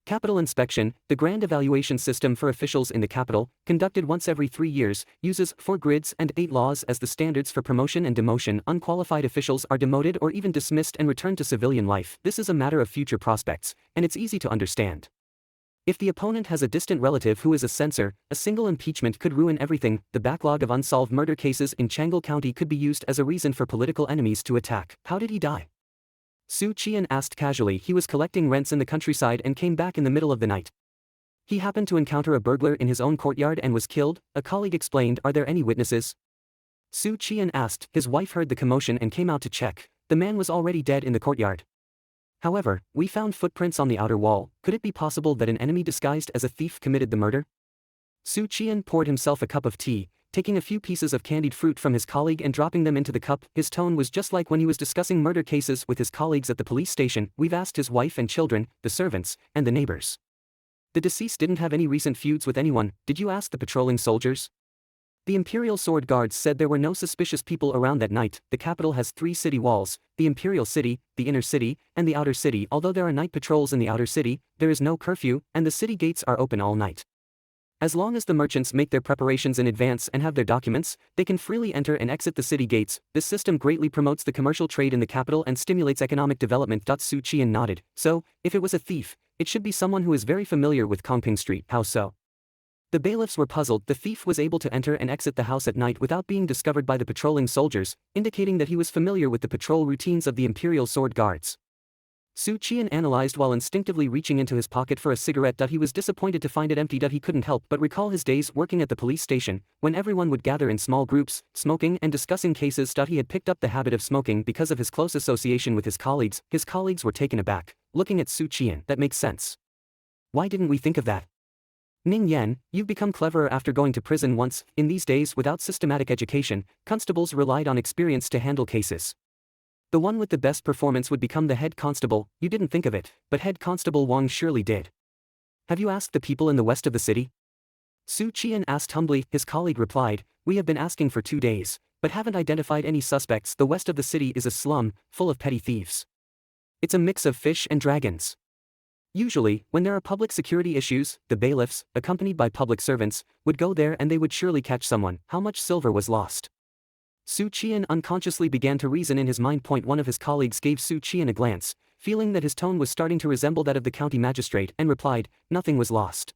Capital inspection, the grand evaluation system for officials in the capital, conducted once every 3 years, uses 4 grids and 8 laws as the standards for promotion and demotion. Unqualified officials are demoted or even dismissed and returned to civilian life. This is a matter of future prospects, and it's easy to understand. If the opponent has a distant relative who is a censor, a single impeachment could ruin everything. The backlog of unsolved murder cases in Changle County could be used as a reason for political enemies to attack. How did he die? Su Qian asked casually. He was collecting rents in the countryside and came back in the middle of the night. He happened to encounter a burglar in his own courtyard and was killed, a colleague explained. Are there any witnesses? Su Qian asked. His wife heard the commotion and came out to check. The man was already dead in the courtyard. However, we found footprints on the outer wall. Could it be possible that an enemy disguised as a thief committed the murder? Su Qian poured himself a cup of tea, taking a few pieces of candied fruit from his colleague and dropping them into the cup. His tone was just like when he was discussing murder cases with his colleagues at the police station. We've asked his wife and children, the servants, and the neighbors. The deceased didn't have any recent feuds with anyone. Did you ask the patrolling soldiers? The Imperial sword guards said there were no suspicious people around that night. The capital has 3 city walls, the Imperial city, the inner city, and the outer city. Although there are night patrols in the outer city, there is no curfew, and the city gates are open all night. As long as the merchants make their preparations in advance and have their documents, they can freely enter and exit the city gates. This system greatly promotes the commercial trade in the capital and stimulates economic development. Su Qian nodded. So, if it was a thief, it should be someone who is very familiar with Kongping Street. How so? The bailiffs were puzzled. The thief was able to enter and exit the house at night without being discovered by the patrolling soldiers, indicating that he was familiar with the patrol routines of the Imperial sword guards. Su Qian analyzed while instinctively reaching into his pocket for a cigarette. He was disappointed to find it empty. He couldn't help but recall his days working at the police station, when everyone would gather in small groups, smoking and discussing cases. He had picked up the habit of smoking because of his close association with his colleagues. His colleagues were taken aback, looking at Su Qian. That makes sense. Why didn't we think of that? Ning Yan, you've become cleverer after going to prison once. In these days, without systematic education, constables relied on experience to handle cases. The one with the best performance would become the head constable. You didn't think of it, but Head Constable Wang surely did. Have you asked the people in the west of the city? Su Qian asked humbly. His colleague replied, we have been asking for 2 days, but haven't identified any suspects. The west of the city is a slum, full of petty thieves. It's a mix of fish and dragons. Usually, when there are public security issues, the bailiffs, accompanied by public servants, would go there and they would surely catch someone. How much silver was lost? Su Qian unconsciously began to reason in his mind. One of his colleagues gave Su Qian a glance, feeling that his tone was starting to resemble that of the county magistrate, and replied, nothing was lost.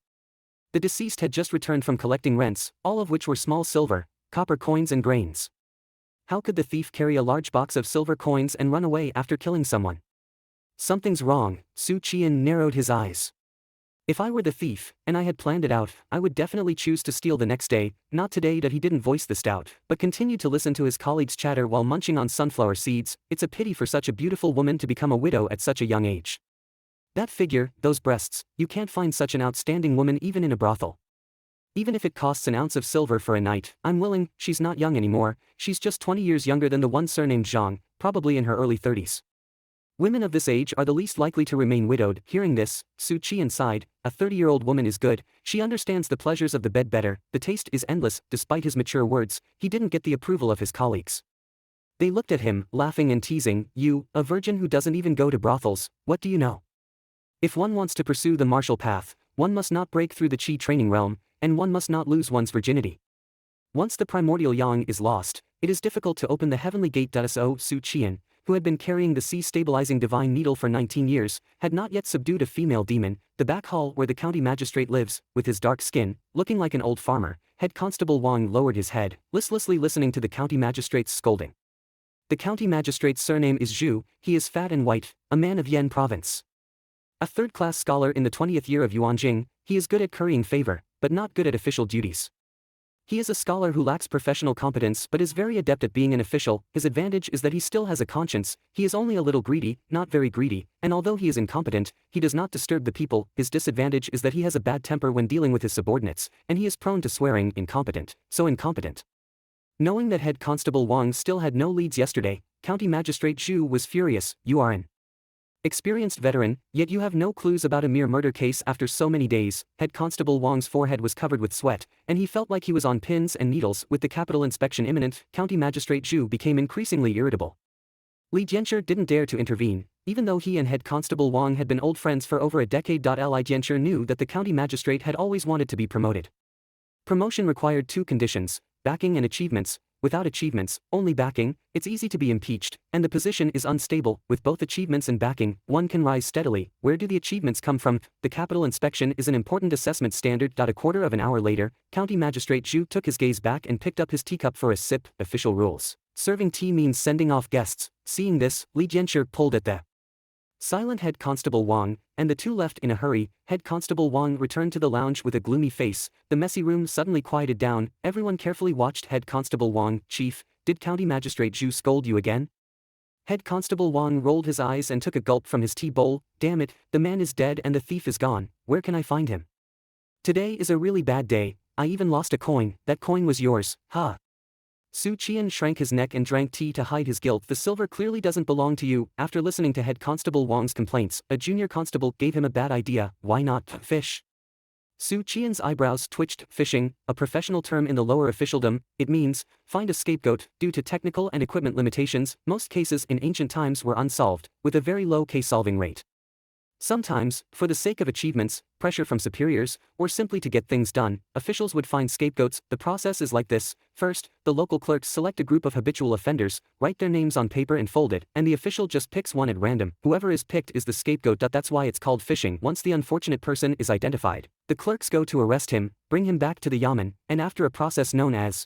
The deceased had just returned from collecting rents, all of which were small silver, copper coins and grains. How could the thief carry a large box of silver coins and run away after killing someone? Something's wrong. Su Qian narrowed his eyes. If I were the thief, and I had planned it out, I would definitely choose to steal the next day. Not today. He didn't voice this doubt, but continued to listen to his colleagues' chatter while munching on sunflower seeds. It's a pity for such a beautiful woman to become a widow at such a young age. That figure, those breasts, you can't find such an outstanding woman even in a brothel. Even if it costs an ounce of silver for a night, I'm willing. She's not young anymore, she's just 20 years younger than the one surnamed Zhang, probably in her early 30s. Women of this age are the least likely to remain widowed. Hearing this, Su Qian sighed. A 30-year-old woman is good. She understands the pleasures of the bed better. The taste is endless. Despite his mature words, he didn't get the approval of his colleagues. They looked at him, laughing and teasing. You, a virgin who doesn't even go to brothels, what do you know? If one wants to pursue the martial path, one must not break through the Qi training realm, and one must not lose one's virginity. Once the primordial yang is lost, it is difficult to open the heavenly gate. So Su Qian, who had been carrying the sea-stabilizing divine needle for 19 years, had not yet subdued a female demon. The back hall where the county magistrate lives, with his dark skin, looking like an old farmer, Head Constable Wang lowered his head, listlessly listening to the county magistrate's scolding. The county magistrate's surname is Zhu. He is fat and white, a man of Yan province. A third-class scholar in the 20th year of Yuanjing, he is good at currying favor, but not good at official duties. He is a scholar who lacks professional competence but is very adept at being an official. His advantage is that he still has a conscience. He is only a little greedy, not very greedy, and although he is incompetent, he does not disturb the people. His disadvantage is that he has a bad temper when dealing with his subordinates, and he is prone to swearing. Incompetent. So incompetent. Knowing that Head Constable Wang still had no leads yesterday, County Magistrate Zhu was furious. You are an experienced veteran, yet you have no clues about a mere murder case after so many days. Head Constable Wang's forehead was covered with sweat, and he felt like he was on pins and needles. With the capital inspection imminent, County Magistrate Zhu became increasingly irritable. Li Jianshi didn't dare to intervene, even though he and Head Constable Wang had been old friends for over a decade. Li Jianshi knew that the county magistrate had always wanted to be promoted. Promotion required two conditions: backing and achievements. Without achievements, only backing, it's easy to be impeached, and the position is unstable. With both achievements and backing, one can rise steadily. Where do the achievements come from? The capital inspection is an important assessment standard. A quarter of an hour later, County Magistrate Zhu took his gaze back and picked up his teacup for a sip. Official rules. Serving tea means sending off guests. Seeing this, Li Jianshi pulled at the silent Head Constable Wang, and the two left in a hurry. Head Constable Wang returned to the lounge with a gloomy face. The messy room suddenly quieted down. Everyone carefully watched Head Constable Wang. Chief, did County Magistrate Zhu scold you again? Head Constable Wang rolled his eyes and took a gulp from his tea bowl. Damn it, the man is dead and the thief is gone. Where can I find him? Today is a really bad day. I even lost a coin. That coin was yours, huh? Qi'an shrank his neck and drank tea to hide his guilt. The silver clearly doesn't belong to you. After listening to Head Constable Wang's complaints, a junior constable gave him a bad idea. Why not fish? Qi'an's eyebrows twitched. Fishing, a professional term in the lower officialdom, it means find a scapegoat. Due to technical and equipment limitations, most cases in ancient times were unsolved, with a very low case-solving rate. Sometimes, for the sake of achievements, pressure from superiors, or simply to get things done, officials would find scapegoats. The process is like this: first, the local clerks select a group of habitual offenders, write their names on paper and fold it, and the official just picks one at random. Whoever is picked is the scapegoat. That's why it's called fishing. Once the unfortunate person is identified, the clerks go to arrest him, bring him back to the yamen, and after a process known as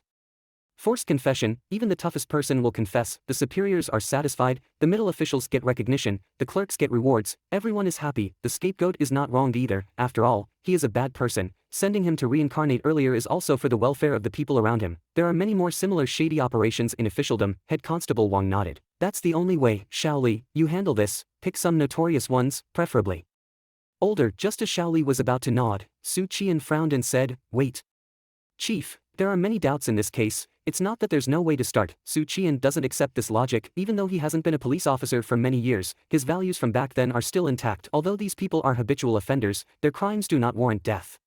forced confession, even the toughest person will confess. The superiors are satisfied, the middle officials get recognition, the clerks get rewards, everyone is happy. The scapegoat is not wronged either. After all, he is a bad person. Sending him to reincarnate earlier is also for the welfare of the people around him. There are many more similar shady operations in officialdom. Head Constable Wang nodded. That's the only way. Shaoli, you handle this. Pick some notorious ones, preferably older. Just as Shaoli was about to nod, Qi'an frowned and said, wait. Chief, there are many doubts in this case. It's not that there's no way to start. Qi'an doesn't accept this logic. Even though he hasn't been a police officer for many years, his values from back then are still intact. Although these people are habitual offenders, their crimes do not warrant death.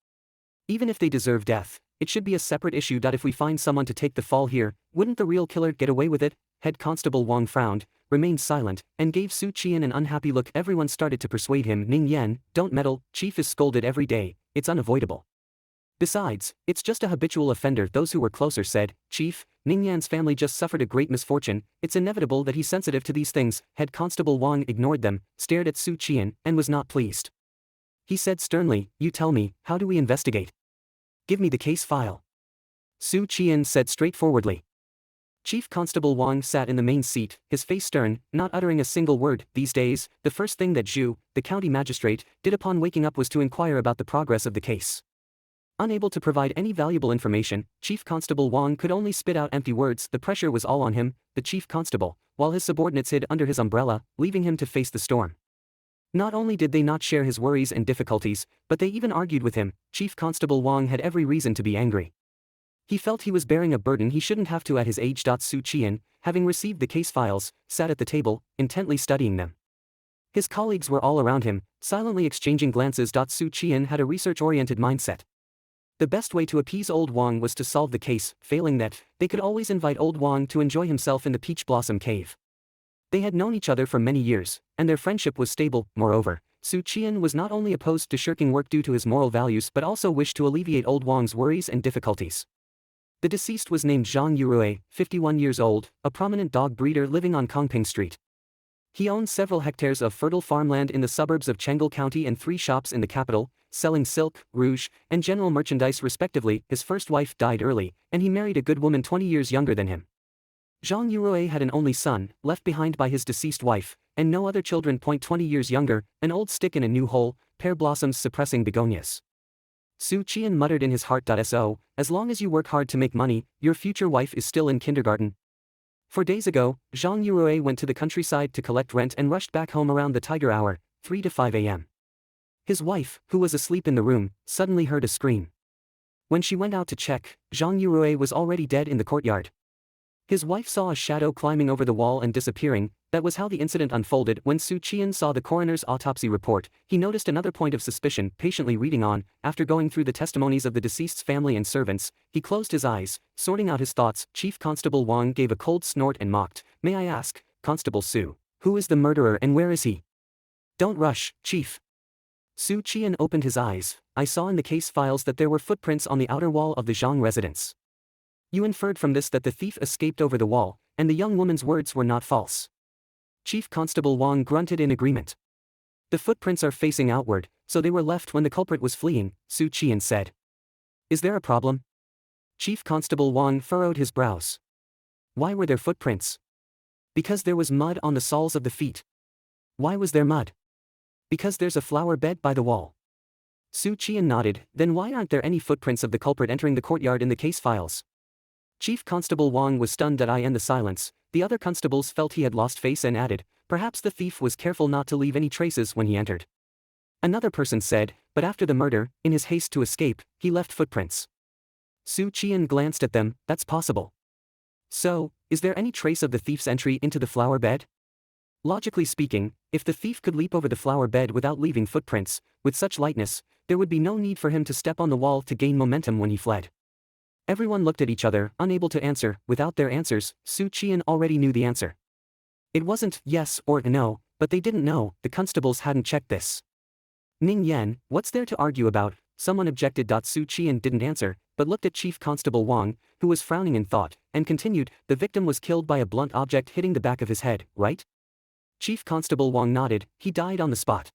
Even if they deserve death, it should be a separate issue. If we find someone to take the fall here, wouldn't the real killer get away with it? Head Constable Wang frowned, remained silent, and gave Qi'an an unhappy look. Everyone started to persuade him. Ning Yan, don't meddle. Chief is scolded every day. It's unavoidable. Besides, it's just a habitual offender. Those who were closer said, Chief, Ningyan's family just suffered a great misfortune. It's inevitable that he's sensitive to these things. Head Constable Wang ignored them, stared at Qi'an, and was not pleased. He said sternly, you tell me, how do we investigate? Give me the case file. Qi'an said straightforwardly. Chief Constable Wang sat in the main seat, his face stern, not uttering a single word. These days, the first thing that Zhu, the county magistrate, did upon waking up was to inquire about the progress of the case. Unable to provide any valuable information, Chief Constable Wang could only spit out empty words. The pressure was all on him, the chief constable, while his subordinates hid under his umbrella, leaving him to face the storm. Not only did they not share his worries and difficulties, but they even argued with him. Chief Constable Wang had every reason to be angry. He felt he was bearing a burden he shouldn't have to at his age. Qi'an, having received the case files, sat at the table, intently studying them. His colleagues were all around him, silently exchanging glances. Qi'an had a research-oriented mindset. The best way to appease old Wang was to solve the case. Failing that, they could always invite old Wang to enjoy himself in the Peach Blossom Cave. They had known each other for many years, and their friendship was stable. Moreover, Qi'an was not only opposed to shirking work due to his moral values but also wished to alleviate old Wang's worries and difficulties. The deceased was named Zhang Yurui, 51 years old, a prominent dog breeder living on Kongping Street. He owned several hectares of fertile farmland in the suburbs of Chengdu County and 3 shops in the capital, selling silk, rouge, and general merchandise respectively. His first wife died early, and he married a good woman 20 years younger than him. Zhang Yurui had an only son, left behind by his deceased wife, and no other children. 20 years younger, an old stick in a new hole, pear blossoms suppressing begonias. Qi'an muttered in his heart. So, as long as you work hard to make money, your future wife is still in kindergarten. 4 days ago, Zhang Yurui went to the countryside to collect rent and rushed back home around the tiger hour, 3 to 5 a.m. His wife, who was asleep in the room, suddenly heard a scream. When she went out to check, Zhang Yurui was already dead in the courtyard. His wife saw a shadow climbing over the wall and disappearing. That was how the incident unfolded. When Qi'an saw the coroner's autopsy report, he noticed another point of suspicion. Patiently reading on, after going through the testimonies of the deceased's family and servants, he closed his eyes, sorting out his thoughts. Chief Constable Wang gave a cold snort and mocked, "May I ask, Constable Su. Who is the murderer and where is he? Don't rush, Chief. Su Qi'an opened his eyes. I saw in the case files that there were footprints on the outer wall of the Zhang residence. You inferred from this that the thief escaped over the wall, and the young woman's words were not false. Chief Constable Wang grunted in agreement. The footprints are facing outward, so they were left when the culprit was fleeing, Su Qi'an said. Is there a problem? Chief Constable Wang furrowed his brows. Why were there footprints? Because there was mud on the soles of the feet. Why was there mud? Because there's a flower bed by the wall. Su Qi'an nodded. Then why aren't there any footprints of the culprit entering the courtyard in the case files? Chief Constable Wang was stunned at the silence. The other constables felt he had lost face and added, perhaps the thief was careful not to leave any traces when he entered. Another person said, but after the murder, in his haste to escape, he left footprints. Su Qi'an glanced at them. That's possible. So, is there any trace of the thief's entry into the flower bed? Logically speaking, if the thief could leap over the flower bed without leaving footprints, with such lightness, there would be no need for him to step on the wall to gain momentum when he fled. Everyone looked at each other, unable to answer. Without their answers, Su Qi'an already knew the answer. It wasn't yes or no, but they didn't know. The constables hadn't checked this. Ning Yan, what's there to argue about? Someone objected. Su Qi'an didn't answer, but looked at Chief Constable Wang, who was frowning in thought, and continued, the victim was killed by a blunt object hitting the back of his head, right? Chief Constable Wang nodded. He died on the spot.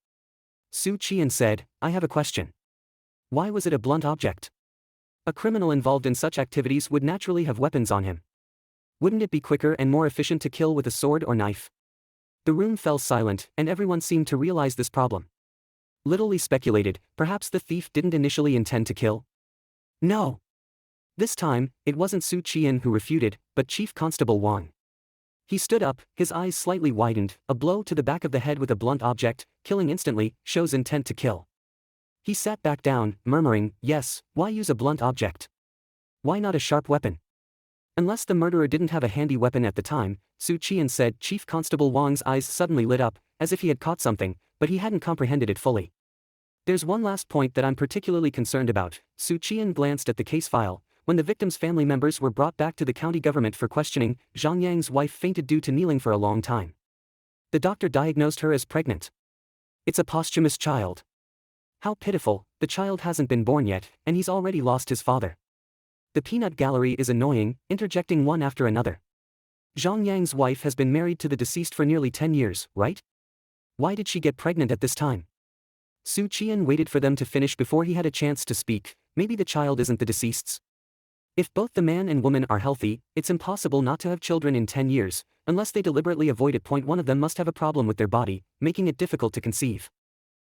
Su Qi'an said, I have a question. Why was it a blunt object? A criminal involved in such activities would naturally have weapons on him. Wouldn't it be quicker and more efficient to kill with a sword or knife? The room fell silent, and everyone seemed to realize this problem. Little Li speculated, perhaps the thief didn't initially intend to kill? No. This time, it wasn't Su Qi'an who refuted, but Chief Constable Wang. He stood up, his eyes slightly widened. A blow to the back of the head with a blunt object, killing instantly, shows intent to kill. He sat back down, murmuring, yes, why use a blunt object? Why not a sharp weapon? Unless the murderer didn't have a handy weapon at the time, Su Qi'an said. Chief Constable Wang's eyes suddenly lit up, as if he had caught something, but he hadn't comprehended it fully. There's one last point that I'm particularly concerned about. Su Qi'an glanced at the case file. When the victim's family members were brought back to the county government for questioning, Zhang Yang's wife fainted due to kneeling for a long time. The doctor diagnosed her as pregnant. It's a posthumous child. How pitiful, the child hasn't been born yet, and he's already lost his father. The peanut gallery is annoying, interjecting one after another. Zhang Yang's wife has been married to the deceased for nearly 10 years, right? Why did she get pregnant at this time? Su Qi'an waited for them to finish before he had a chance to speak. Maybe the child isn't the deceased's. If both the man and woman are healthy, it's impossible not to have children in 10 years, unless they deliberately avoid it. One of them must have a problem with their body, making it difficult to conceive.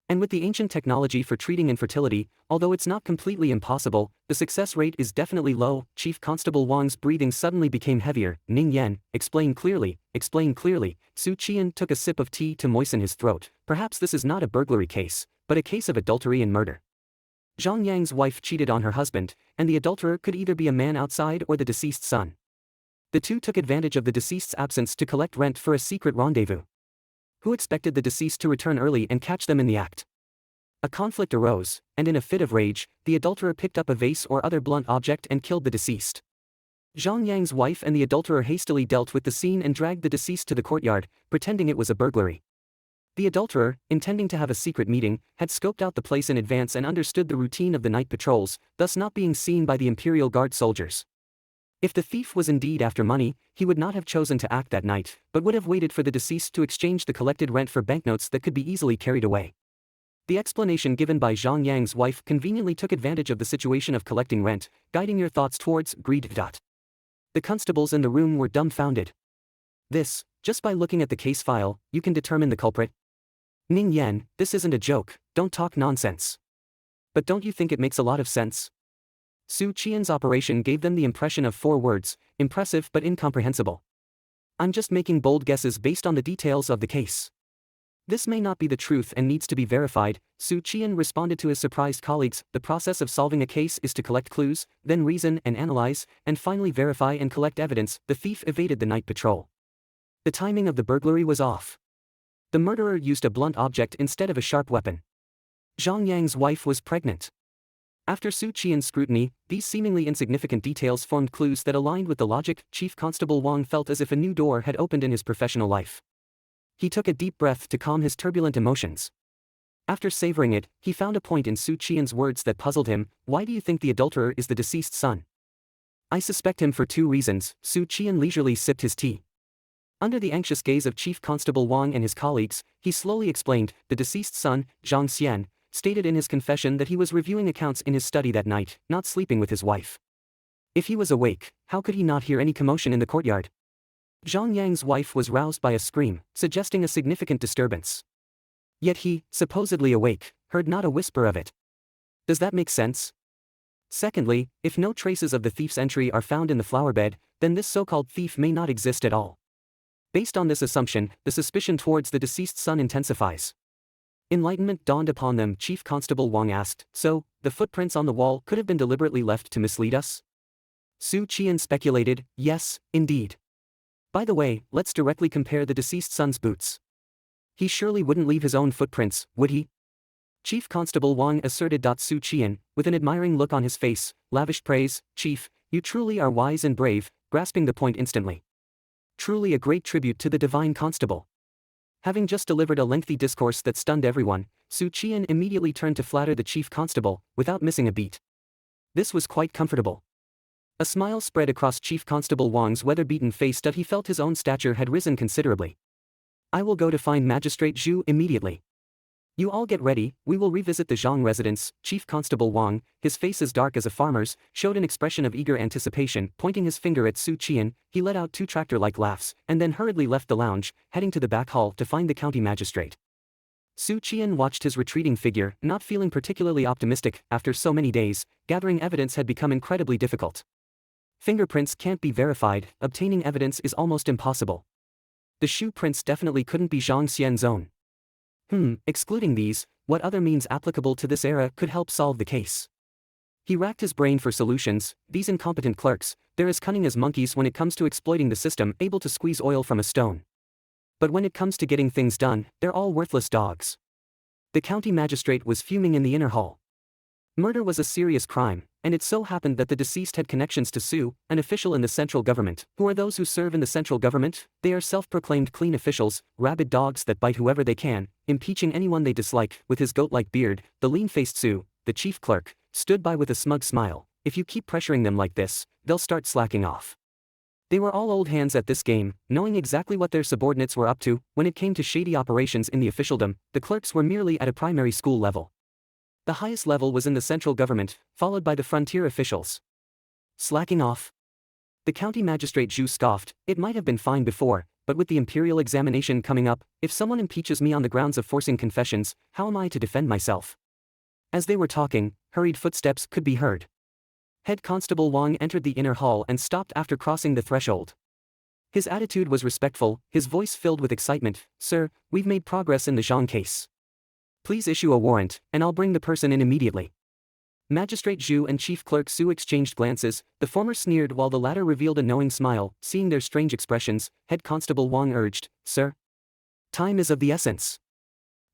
And with the ancient technology for treating infertility, although it's not completely impossible, the success rate is definitely low. Chief Constable Wang's breathing suddenly became heavier. Ning Yan, explain clearly, explain clearly. Su Qi'an took a sip of tea to moisten his throat. Perhaps this is not a burglary case, but a case of adultery and murder. Zhang Yang's wife cheated on her husband, and the adulterer could either be a man outside or the deceased's son. The two took advantage of the deceased's absence to collect rent for a secret rendezvous. Who expected the deceased to return early and catch them in the act? A conflict arose, and in a fit of rage, the adulterer picked up a vase or other blunt object and killed the deceased. Zhang Yang's wife and the adulterer hastily dealt with the scene and dragged the deceased to the courtyard, pretending it was a burglary. The adulterer, intending to have a secret meeting, had scoped out the place in advance and understood the routine of the night patrols, thus not being seen by the Imperial Guard soldiers. If the thief was indeed after money, he would not have chosen to act that night, but would have waited for the deceased to exchange the collected rent for banknotes that could be easily carried away. The explanation given by Zhang Yang's wife conveniently took advantage of the situation of collecting rent, guiding your thoughts towards greed. The constables in the room were dumbfounded. Just by looking at the case file, you can determine the culprit? Ning Yan, this isn't a joke, don't talk nonsense. But don't you think it makes a lot of sense? Su Qian's operation gave them the impression of 4 words, impressive but incomprehensible. I'm just making bold guesses based on the details of the case. This may not be the truth and needs to be verified, Su Qian responded to his surprised colleagues. The process of solving a case is to collect clues, then reason and analyze, and finally verify and collect evidence. The thief evaded the night patrol. The timing of the burglary was off. The murderer used a blunt object instead of a sharp weapon. Zhang Yang's wife was pregnant. After Su Qian's scrutiny, these seemingly insignificant details formed clues that aligned with the logic. Chief Constable Wang felt as if a new door had opened in his professional life. He took a deep breath to calm his turbulent emotions. After savoring it, he found a point in Su Qian's words that puzzled him. Why do you think the adulterer is the deceased son? I suspect him for two reasons. Su Qian leisurely sipped his tea. Under the anxious gaze of Chief Constable Wang and his colleagues, he slowly explained. The deceased son, Zhang Xian, stated in his confession that he was reviewing accounts in his study that night, not sleeping with his wife. If he was awake, how could he not hear any commotion in the courtyard? Zhang Yang's wife was roused by a scream, suggesting a significant disturbance. Yet he, supposedly awake, heard not a whisper of it. Does that make sense? Secondly, if no traces of the thief's entry are found in the flower bed, then this so-called thief may not exist at all. Based on this assumption, the suspicion towards the deceased son intensifies. Enlightenment dawned upon them. Chief Constable Wang asked, so, the footprints on the wall could have been deliberately left to mislead us? Su Qian speculated, yes, indeed. By the way, let's directly compare the deceased son's boots. He surely wouldn't leave his own footprints, would he? Chief Constable Wang asserted. Su Qian, with an admiring look on his face, lavished praise. Chief, you truly are wise and brave, grasping the point instantly. Truly a great tribute to the divine constable. Having just delivered a lengthy discourse that stunned everyone, Su Qian immediately turned to flatter the chief constable, without missing a beat. This was quite comfortable. A smile spread across Chief Constable Wang's weather-beaten face. He felt his own stature had risen considerably. I will go to find Magistrate Zhu immediately. You all get ready, we will revisit the Zhang residence. Chief Constable Wang, his face as dark as a farmer's, showed an expression of eager anticipation. Pointing his finger at Su Qian, he let out two tractor-like laughs, and then hurriedly left the lounge, heading to the back hall to find the county magistrate. Su Qian watched his retreating figure, not feeling particularly optimistic. After so many days, gathering evidence had become incredibly difficult. Fingerprints can't be verified, obtaining evidence is almost impossible. The shoe prints definitely couldn't be Zhang Xian's own. Excluding these, what other means applicable to this era could help solve the case? He racked his brain for solutions. These incompetent clerks, they're as cunning as monkeys when it comes to exploiting the system, able to squeeze oil from a stone. But when it comes to getting things done, they're all worthless dogs. The county magistrate was fuming in the inner hall. Murder was a serious crime, and it so happened that the deceased had connections to Su, an official in the central government. Who are those who serve in the central government? They are self-proclaimed clean officials, rabid dogs that bite whoever they can, impeaching anyone they dislike. With his goat-like beard, the lean-faced Su, the chief clerk, stood by with a smug smile. If you keep pressuring them like this, they'll start slacking off. They were all old hands at this game, knowing exactly what their subordinates were up to. When it came to shady operations in the officialdom, the clerks were merely at a primary school level. The highest level was in the central government, followed by the frontier officials. Slacking off? The county magistrate Zhu scoffed. It might have been fine before, but with the imperial examination coming up, if someone impeaches me on the grounds of forcing confessions, how am I to defend myself? As they were talking, hurried footsteps could be heard. Head Constable Wang entered the inner hall and stopped after crossing the threshold. His attitude was respectful, his voice filled with excitement. Sir, we've made progress in the Zhang case. Please issue a warrant, and I'll bring the person in immediately. Magistrate Zhu and Chief Clerk Su exchanged glances. The former sneered while the latter revealed a knowing smile. Seeing their strange expressions, Head Constable Wang urged, Sir, time is of the essence.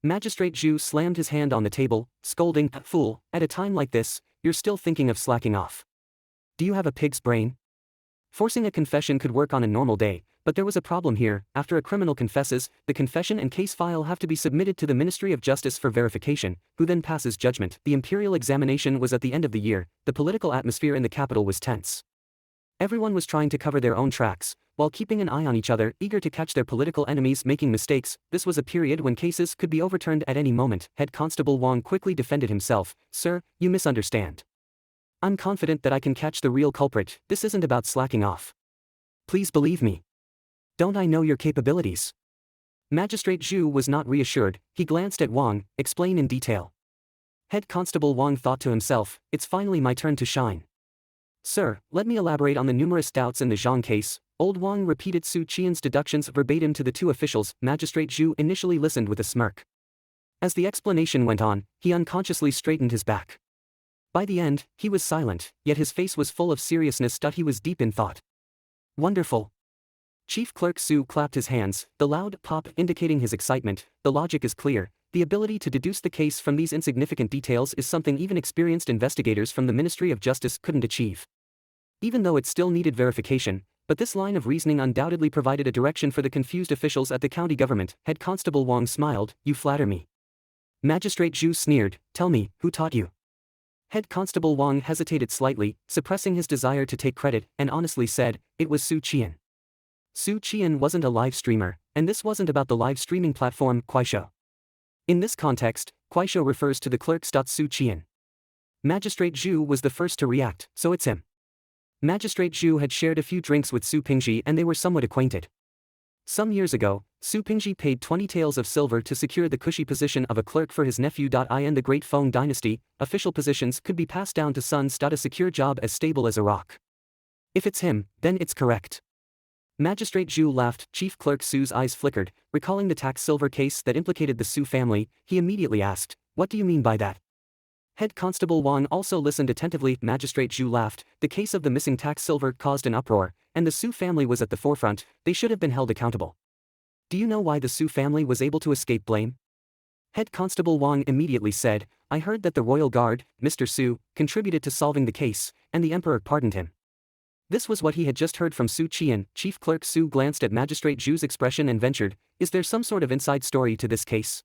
Magistrate Zhu slammed his hand on the table, scolding, Fool, at a time like this, you're still thinking of slacking off. Do you have a pig's brain? Forcing a confession could work on a normal day, but there was a problem here. After a criminal confesses, the confession and case file have to be submitted to the Ministry of Justice for verification, who then passes judgment. The imperial examination was at the end of the year. The political atmosphere in the capital was tense. Everyone was trying to cover their own tracks, while keeping an eye on each other, eager to catch their political enemies making mistakes. This was a period when cases could be overturned at any moment. Head Constable Wang quickly defended himself. Sir, you misunderstand. I'm confident that I can catch the real culprit. This isn't about slacking off. Please believe me. Don't I know your capabilities? Magistrate Zhu was not reassured. He glanced at Wang. Explain in detail. Head Constable Wang thought to himself, it's finally my turn to shine. Sir, let me elaborate on the numerous doubts in the Zhang case. Old Wang repeated Su Qian's deductions verbatim to the two officials. Magistrate Zhu initially listened with a smirk. As the explanation went on, he unconsciously straightened his back. By the end, he was silent, yet his face was full of seriousness. He was deep in thought. Wonderful. Chief Clerk Su clapped his hands, the loud pop indicating his excitement. The logic is clear. The ability to deduce the case from these insignificant details is something even experienced investigators from the Ministry of Justice couldn't achieve. Even though it still needed verification, but this line of reasoning undoubtedly provided a direction for the confused officials at the county government. Head Constable Wang smiled, "You flatter me." Magistrate Zhu sneered, "Tell me, who taught you?" Head Constable Wang hesitated slightly, suppressing his desire to take credit, and honestly said, "It was Su Qi'an." Su Qi'an wasn't a live streamer, and this wasn't about the live streaming platform, Kuaishou. In this context, Kuaishou refers to the clerks. Su Qi'an. Magistrate Zhu was the first to react, "So it's him." Magistrate Zhu had shared a few drinks with Su Pingji and they were somewhat acquainted. Some years ago, Su Pingji paid 20 taels of silver to secure the cushy position of a clerk for his nephew. In the Great Feng dynasty, official positions could be passed down to sons. A secure job as stable as a rock. If it's him, then it's correct. Magistrate Zhu laughed. Chief Clerk Su's eyes flickered, recalling the tax silver case that implicated the Su family. He immediately asked, "What do you mean by that?" Head Constable Wang also listened attentively. Magistrate Zhu laughed. "The case of the missing tax silver caused an uproar, and the Su family was at the forefront. They should have been held accountable. Do you know why the Su family was able to escape blame?" Head Constable Wang immediately said, "I heard that the royal guard, Mr. Su, contributed to solving the case, and the emperor pardoned him." This was what he had just heard from Su Qi'an. Chief Clerk Su glanced at Magistrate Zhu's expression and ventured, "Is there some sort of inside story to this case?"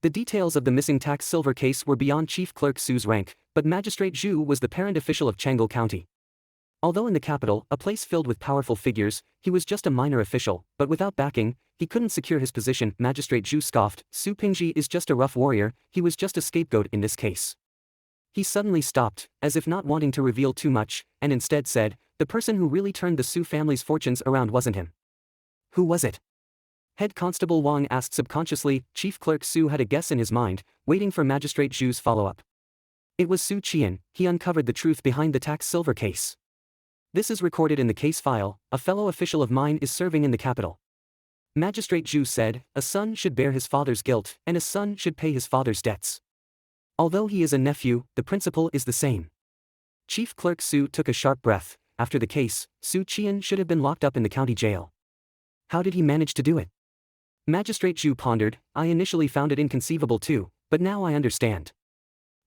The details of the missing tax silver case were beyond Chief Clerk Su's rank, but Magistrate Zhu was the parent official of Chang'an County. Although in the capital, a place filled with powerful figures, he was just a minor official, but without backing, he couldn't secure his position. Magistrate Zhu scoffed, "Su Pingji is just a rough warrior, he was just a scapegoat in this case." He suddenly stopped, as if not wanting to reveal too much, and instead said, "The person who really turned the Su family's fortunes around wasn't him." "Who was it?" Head Constable Wang asked subconsciously. Chief Clerk Su had a guess in his mind, waiting for Magistrate Zhu's follow-up. "It was Su Qi'an. He uncovered the truth behind the tax silver case. This is recorded in the case file. A fellow official of mine is serving in the capital." Magistrate Zhu said, "A son should bear his father's guilt, and a son should pay his father's debts. Although he is a nephew, the principle is the same." Chief Clerk Su took a sharp breath. After the case, Su Qi'an should have been locked up in the county jail. How did he manage to do it? Magistrate Zhu pondered. "I initially found it inconceivable too, but now I understand."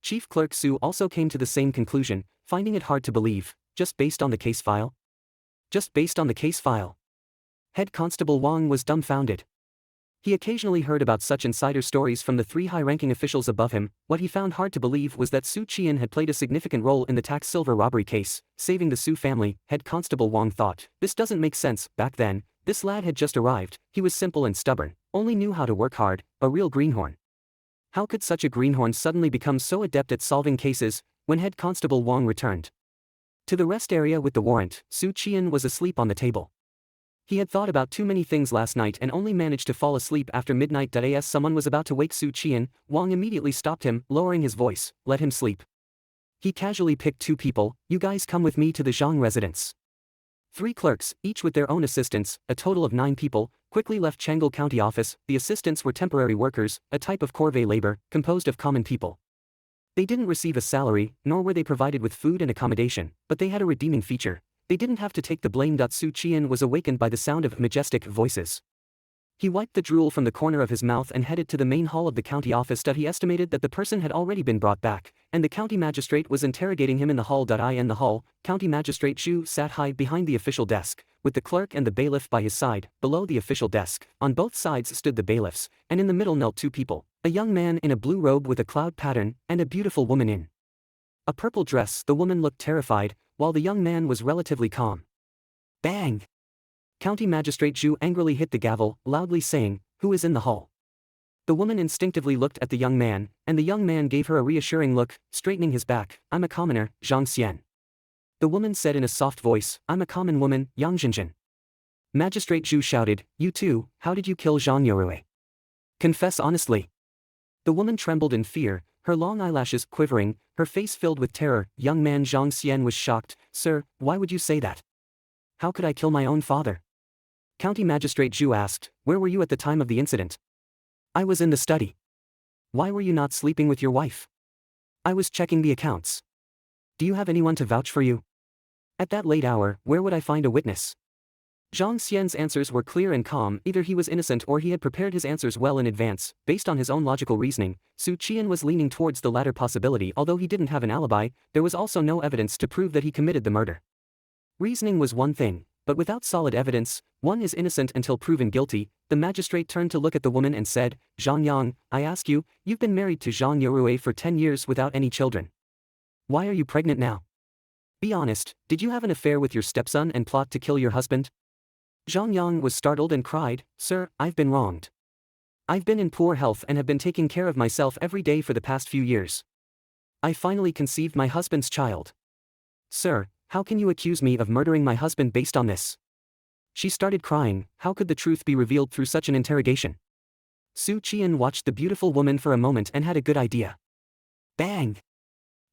Chief Clerk Su also came to the same conclusion, finding it hard to believe. Just based on the case file? Just based on the case file? Head Constable Wang was dumbfounded. He occasionally heard about such insider stories from the three high-ranking officials above him. What he found hard to believe was that Su Qi'an had played a significant role in the tax silver robbery case, saving the Su family. Head Constable Wang thought, "This doesn't make sense." Back then, this lad had just arrived, he was simple and stubborn, only knew how to work hard, a real greenhorn. How could such a greenhorn suddenly become so adept at solving cases? When Head Constable Wang returned to the rest area with the warrant, Su Qi'an was asleep on the table. He had thought about too many things last night and only managed to fall asleep after midnight. As someone was about to wake Su Qi'an, Wang immediately stopped him, lowering his voice, "Let him sleep." He casually picked two people. "You guys come with me to the Zhang residence." Three clerks, each with their own assistants, a total of 9 people, quickly left Chang'an County office. The assistants were temporary workers, a type of corvée labor, composed of common people. They didn't receive a salary, nor were they provided with food and accommodation, but they had a redeeming feature. They didn't have to take the blame. Su Qi'an was awakened by the sound of majestic voices. He wiped the drool from the corner of his mouth and headed to the main hall of the county office. He estimated that the person had already been brought back, and the county magistrate was interrogating him in the hall. In the hall, County Magistrate Zhu sat high behind the official desk, with the clerk and the bailiff by his side. Below the official desk, on both sides stood the bailiffs, and in the middle knelt 2 people, a young man in a blue robe with a cloud pattern, and a beautiful woman in a purple dress. The woman looked terrified, while the young man was relatively calm. Bang! County Magistrate Zhu angrily hit the gavel, loudly saying, "Who is in the hall?" The woman instinctively looked at the young man, and the young man gave her a reassuring look, straightening his back. "I'm a commoner, Zhang Xian." The woman said in a soft voice, "I'm a common woman, Yang Zhenzhen." Magistrate Zhu shouted, "You too, how did you kill Zhang Yorue? Confess honestly." The woman trembled in fear, her long eyelashes quivering, her face filled with terror. Young man Zhang Xian was shocked. "Sir, why would you say that? How could I kill my own father?" County Magistrate Zhu asked, "Where were you at the time of the incident?" "I was in the study." "Why were you not sleeping with your wife?" "I was checking the accounts." "Do you have anyone to vouch for you?" "At that late hour, where would I find a witness?" Zhang Xian's answers were clear and calm, either he was innocent or he had prepared his answers well in advance. Based on his own logical reasoning, Qi'an was leaning towards the latter possibility. Although he didn't have an alibi, there was also no evidence to prove that he committed the murder. Reasoning was one thing, but without solid evidence, one is innocent until proven guilty. The magistrate turned to look at the woman and said, "Zhang Yang, I ask you, you've been married to Zhang Yerue for 10 years without any children. Why are you pregnant now? Be honest, did you have an affair with your stepson and plot to kill your husband?" Zhang Yang was startled and cried, "Sir, I've been wronged. I've been in poor health and have been taking care of myself every day for the past few years. I finally conceived my husband's child. Sir, how can you accuse me of murdering my husband based on this?" She started crying. How could the truth be revealed through such an interrogation? Qi'an watched the beautiful woman for a moment and had a good idea. Bang!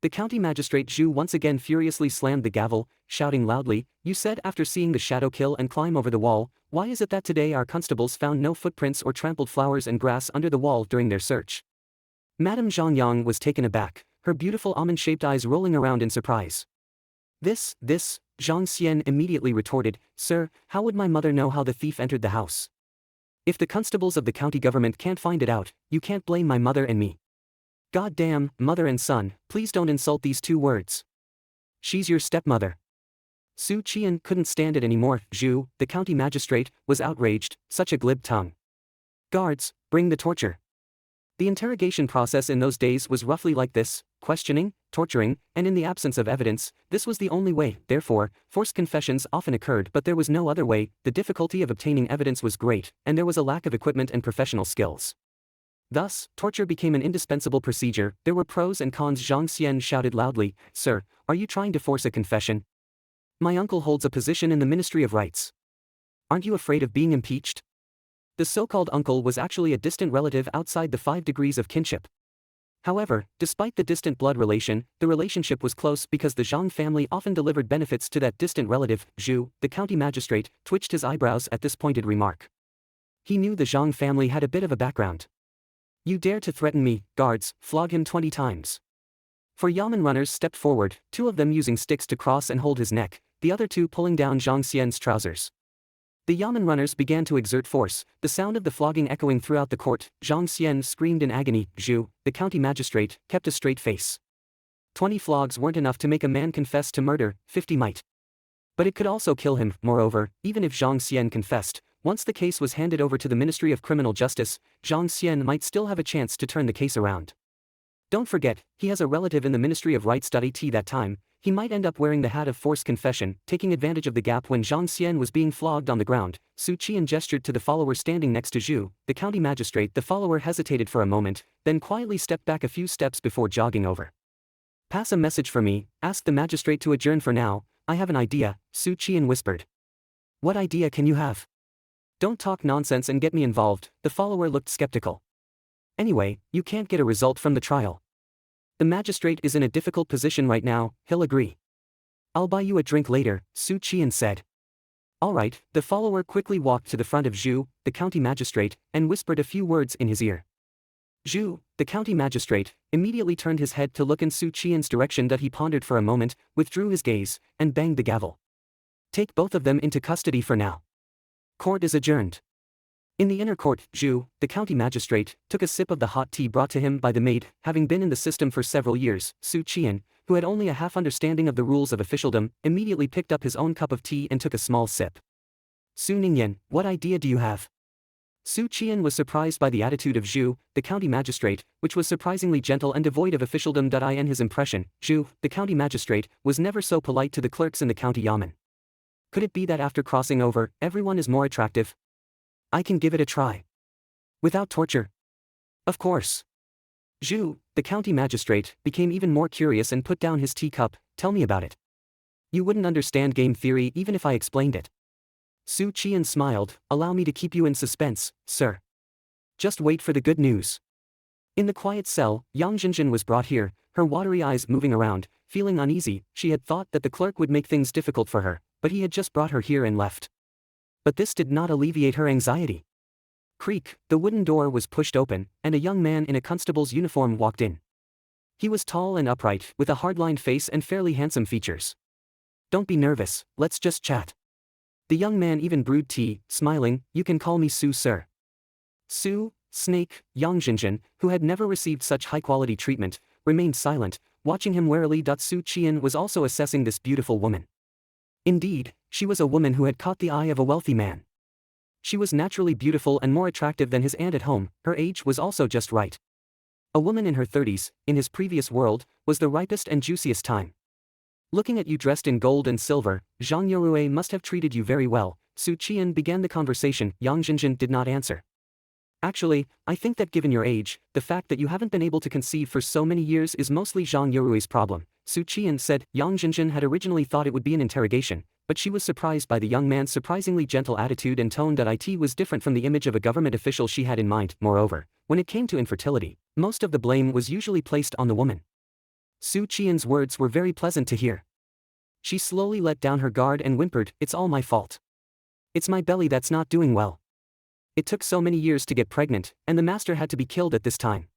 The county magistrate Zhu once again furiously slammed the gavel, shouting loudly, "You said after seeing the shadow kill and climb over the wall, why is it that today our constables found no footprints or trampled flowers and grass under the wall during their search?" Madame Zhang Yang was taken aback, her beautiful almond-shaped eyes rolling around in surprise. This, Zhang Xian immediately retorted, "Sir, how would my mother know how the thief entered the house? If the constables of the county government can't find it out, you can't blame my mother and me. God damn, mother and son, please don't insult these two words. She's your stepmother." Qi'an couldn't stand it anymore. Zhu, the county magistrate, was outraged. Such a glib tongue. "Guards, bring the torture." The interrogation process in those days was roughly like this: questioning, torturing, and in the absence of evidence, this was the only way. Therefore, forced confessions often occurred, but there was no other way. The difficulty of obtaining evidence was great, and there was a lack of equipment and professional skills. Thus, torture became an indispensable procedure. There were pros and cons. Zhang Xian shouted loudly, "Sir, are you trying to force a confession? My uncle holds a position in the Ministry of Rights. Aren't you afraid of being impeached?" The so-called uncle was actually a distant relative outside the 5 degrees of kinship. However, despite the distant blood relation, the relationship was close because the Zhang family often delivered benefits to that distant relative. Zhu, the county magistrate, twitched his eyebrows at this pointed remark. He knew the Zhang family had a bit of a background. "You dare to threaten me, guards, flog him 20 times." 4 Yamen runners stepped forward, 2 of them using sticks to cross and hold his neck, the other 2 pulling down Zhang Xian's trousers. The Yamen runners began to exert force, the sound of the flogging echoing throughout the court. Zhang Xian screamed in agony. Zhu, the county magistrate, kept a straight face. 20 flogs weren't enough to make a man confess to murder, 50 might. But it could also kill him. Moreover, even if Zhang Xian confessed, once the case was handed over to the Ministry of Criminal Justice, Zhang Xian might still have a chance to turn the case around. Don't forget, he has a relative in the Ministry of Rights. That time, he might end up wearing the hat of forced confession, taking advantage of the gap when Zhang Xian was being flogged on the ground. Qi'an gestured to the follower standing next to Zhu, the county magistrate. The follower hesitated for a moment, then quietly stepped back a few steps before jogging over. "Pass a message for me, ask the magistrate to adjourn for now. I have an idea," Qi'an whispered. "What idea can you have?" "Don't talk nonsense and get me involved." The follower looked skeptical. "Anyway, you can't get a result from the trial. The magistrate is in a difficult position right now, he'll agree. I'll buy you a drink later," Qi'an said. "All right." The follower quickly walked to the front of Zhu, the county magistrate, and whispered a few words in his ear. Zhu, the county magistrate, immediately turned his head to look in Qi'an's direction. He pondered for a moment, withdrew his gaze, and banged the gavel. "Take both of them into custody for now. Court is adjourned." In the inner court, Zhu, the county magistrate, took a sip of the hot tea brought to him by the maid. Having been in the system for several years, Qi'an, who had only a half understanding of the rules of officialdom, immediately picked up his own cup of tea and took a small sip. "Su Ningyan, what idea do you have?" Qi'an was surprised by the attitude of Zhu, the county magistrate, which was surprisingly gentle and devoid of officialdom. In his impression, Zhu, the county magistrate, was never so polite to the clerks in the county yamen. Could it be that after crossing over, everyone is more attractive? I can give it a try. Without torture? Of course. Zhu, the county magistrate, became even more curious and put down his teacup. "Tell me about it. You wouldn't understand game theory even if I explained it." Qi'an smiled. "Allow me to keep you in suspense, sir. Just wait for the good news." In the quiet cell, Yang Jinjin was brought here, her watery eyes moving around, feeling uneasy. She had thought that the clerk would make things difficult for her, but he had just brought her here and left. But this did not alleviate her anxiety. Creak, the wooden door was pushed open, and a young man in a constable's uniform walked in. He was tall and upright, with a hard-lined face and fairly handsome features. "Don't be nervous, let's just chat." The young man even brewed tea, smiling, "You can call me Su, sir." Su, Snake, Yangtze, who had never received such high-quality treatment, remained silent, watching him warily. Su Qi'an was also assessing this beautiful woman. Indeed, she was a woman who had caught the eye of a wealthy man. She was naturally beautiful and more attractive than his aunt at home. Her age was also just right. A woman in her 30s, in his previous world, was the ripest and juiciest time. "Looking at you dressed in gold and silver, Zhang Yorue must have treated you very well." Su Qian began the conversation. Yangtze did not answer. "Actually, I think that given your age, the fact that you haven't been able to conceive for so many years is mostly Zhang Yorui's problem," Su Qian said. Yangtze had originally thought it would be an interrogation, but she was surprised by the young man's surprisingly gentle attitude and tone. It was different from the image of a government official she had in mind. Moreover, when it came to infertility, most of the blame was usually placed on the woman. Su Qian's words were very pleasant to hear. She slowly let down her guard and whimpered, "It's all my fault. It's my belly that's not doing well. It took so many years to get pregnant, and the master had to be killed at this time."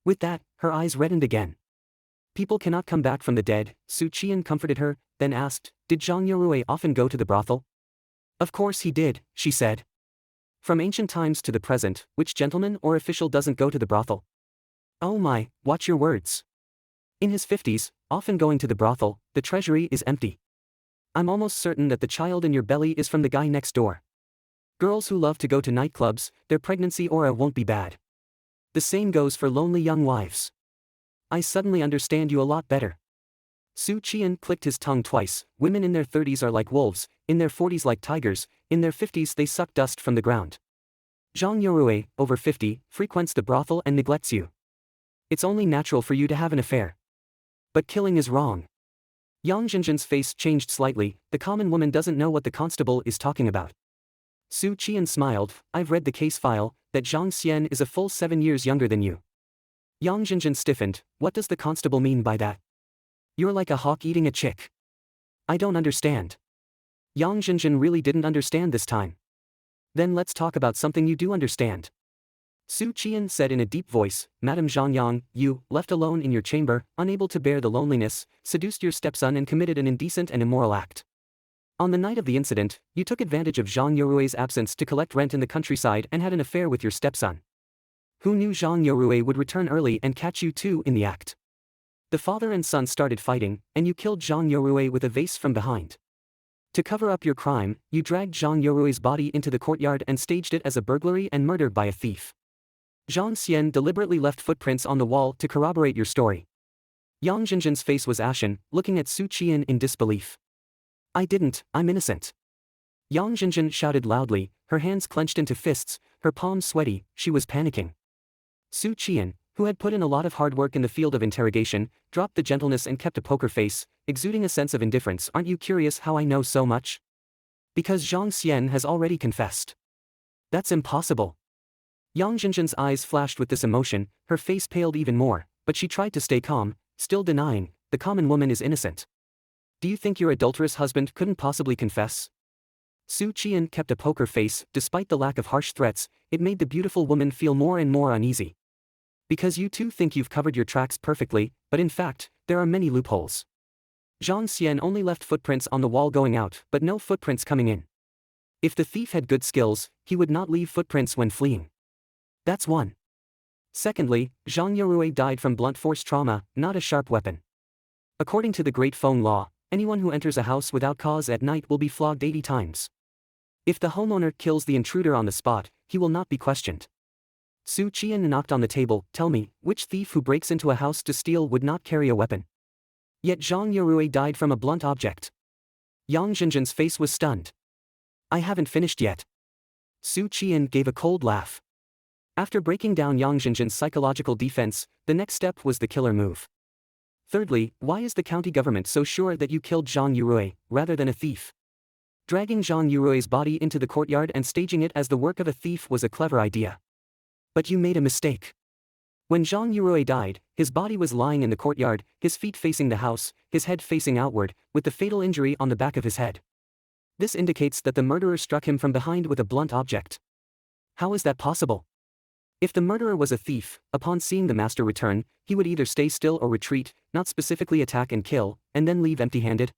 With that, her eyes reddened again. "People cannot come back from the dead," Su Qian comforted her, then asked, "Did Zhang Yorue often go to the brothel?" "Of course he did," she said. "From ancient times to the present, which gentleman or official doesn't go to the brothel?" "Oh my, watch your words. In his 50s, often going to the brothel, the treasury is empty. I'm almost certain that the child in your belly is from the guy next door. Girls who love to go to nightclubs, their pregnancy aura won't be bad. The same goes for lonely young wives. I suddenly understand you a lot better." Su Qian clicked his tongue twice. "Women in their 30s are like wolves, in their 40s like tigers, in their 50s they suck dust from the ground. Zhang Yorue, over 50, frequents the brothel and neglects you. It's only natural for you to have an affair. But killing is wrong." Yang Jinjin's face changed slightly. The common woman doesn't know what the constable is talking about. Su Qian smiled. "I've read the case file, that Zhang Xian is a full 7 years younger than you." Yang Jinjin stiffened. "What does the constable mean by that?" "You're like a hawk eating a chick." "I don't understand." Yang Jinjin really didn't understand this time. "Then let's talk about something you do understand." Su Qian said in a deep voice, "Madame Zhangyang, you, left alone in your chamber, unable to bear the loneliness, seduced your stepson and committed an indecent and immoral act. On the night of the incident, you took advantage of Zhang Yorue's absence to collect rent in the countryside and had an affair with your stepson. Who knew Zhang Yorue would return early and catch you two in the act? The father and son started fighting, and you killed Zhang Yorue with a vase from behind. To cover up your crime, you dragged Zhang Yorue's body into the courtyard and staged it as a burglary and murder by a thief. Zhang Xian deliberately left footprints on the wall to corroborate your story." Yang Jinjin's face was ashen, looking at Su Qian in disbelief. "I didn't, I'm innocent." Yang Jinjin shouted loudly, her hands clenched into fists, her palms sweaty. She was panicking. Su Qian, who had put in a lot of hard work in the field of interrogation, dropped the gentleness and kept a poker face, exuding a sense of indifference. "Aren't you curious how I know so much? Because Zhang Xian has already confessed." "That's impossible." Yang Jinjin's eyes flashed with this emotion, her face paled even more, but she tried to stay calm, still denying, "The common woman is innocent. Do you think your adulterous husband couldn't possibly confess?" Su Qian kept a poker face. Despite the lack of harsh threats, it made the beautiful woman feel more and more uneasy. "Because you two think you've covered your tracks perfectly, but in fact, there are many loopholes. Zhang Xian only left footprints on the wall going out, but no footprints coming in. If the thief had good skills, he would not leave footprints when fleeing. That's one. Secondly, Zhang Yorue died from blunt force trauma, not a sharp weapon. According to the Great Phone Law, anyone who enters a house without cause at night will be flogged 80 times. If the homeowner kills the intruder on the spot, he will not be questioned." Su Qian knocked on the table. "Tell me, which thief who breaks into a house to steal would not carry a weapon? Yet Zhang Yorue died from a blunt object." Yang Jinjin's face was stunned. "I haven't finished yet." Su Qian gave a cold laugh. After breaking down Yang Jinjin's psychological defense, the next step was the killer move. "Thirdly, why is the county government so sure that you killed Zhang Yorue, rather than a thief? Dragging Zhang Yurue's body into the courtyard and staging it as the work of a thief was a clever idea. But you made a mistake. When Zhang Yorue died, his body was lying in the courtyard, his feet facing the house, his head facing outward, with the fatal injury on the back of his head. This indicates that the murderer struck him from behind with a blunt object. How is that possible? If the murderer was a thief, upon seeing the master return, he would either stay still or retreat, not specifically attack and kill, and then leave empty-handed.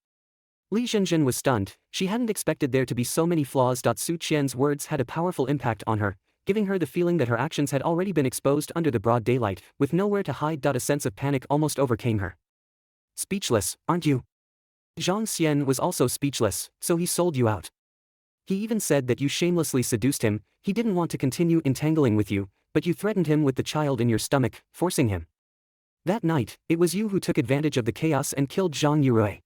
Li Zhenjin was stunned. She hadn't expected there to be so many flaws. Su Qian's words had a powerful impact on her, giving her the feeling that her actions had already been exposed under the broad daylight, with nowhere to hide. A sense of panic almost overcame her. Speechless, aren't you? Zhang Xian was also speechless. So he sold you out. He even said that you shamelessly seduced him. He didn't want to continue entangling with you, but you threatened him with the child in your stomach, forcing him. That night, it was you who took advantage of the chaos and killed Zhang Yurui.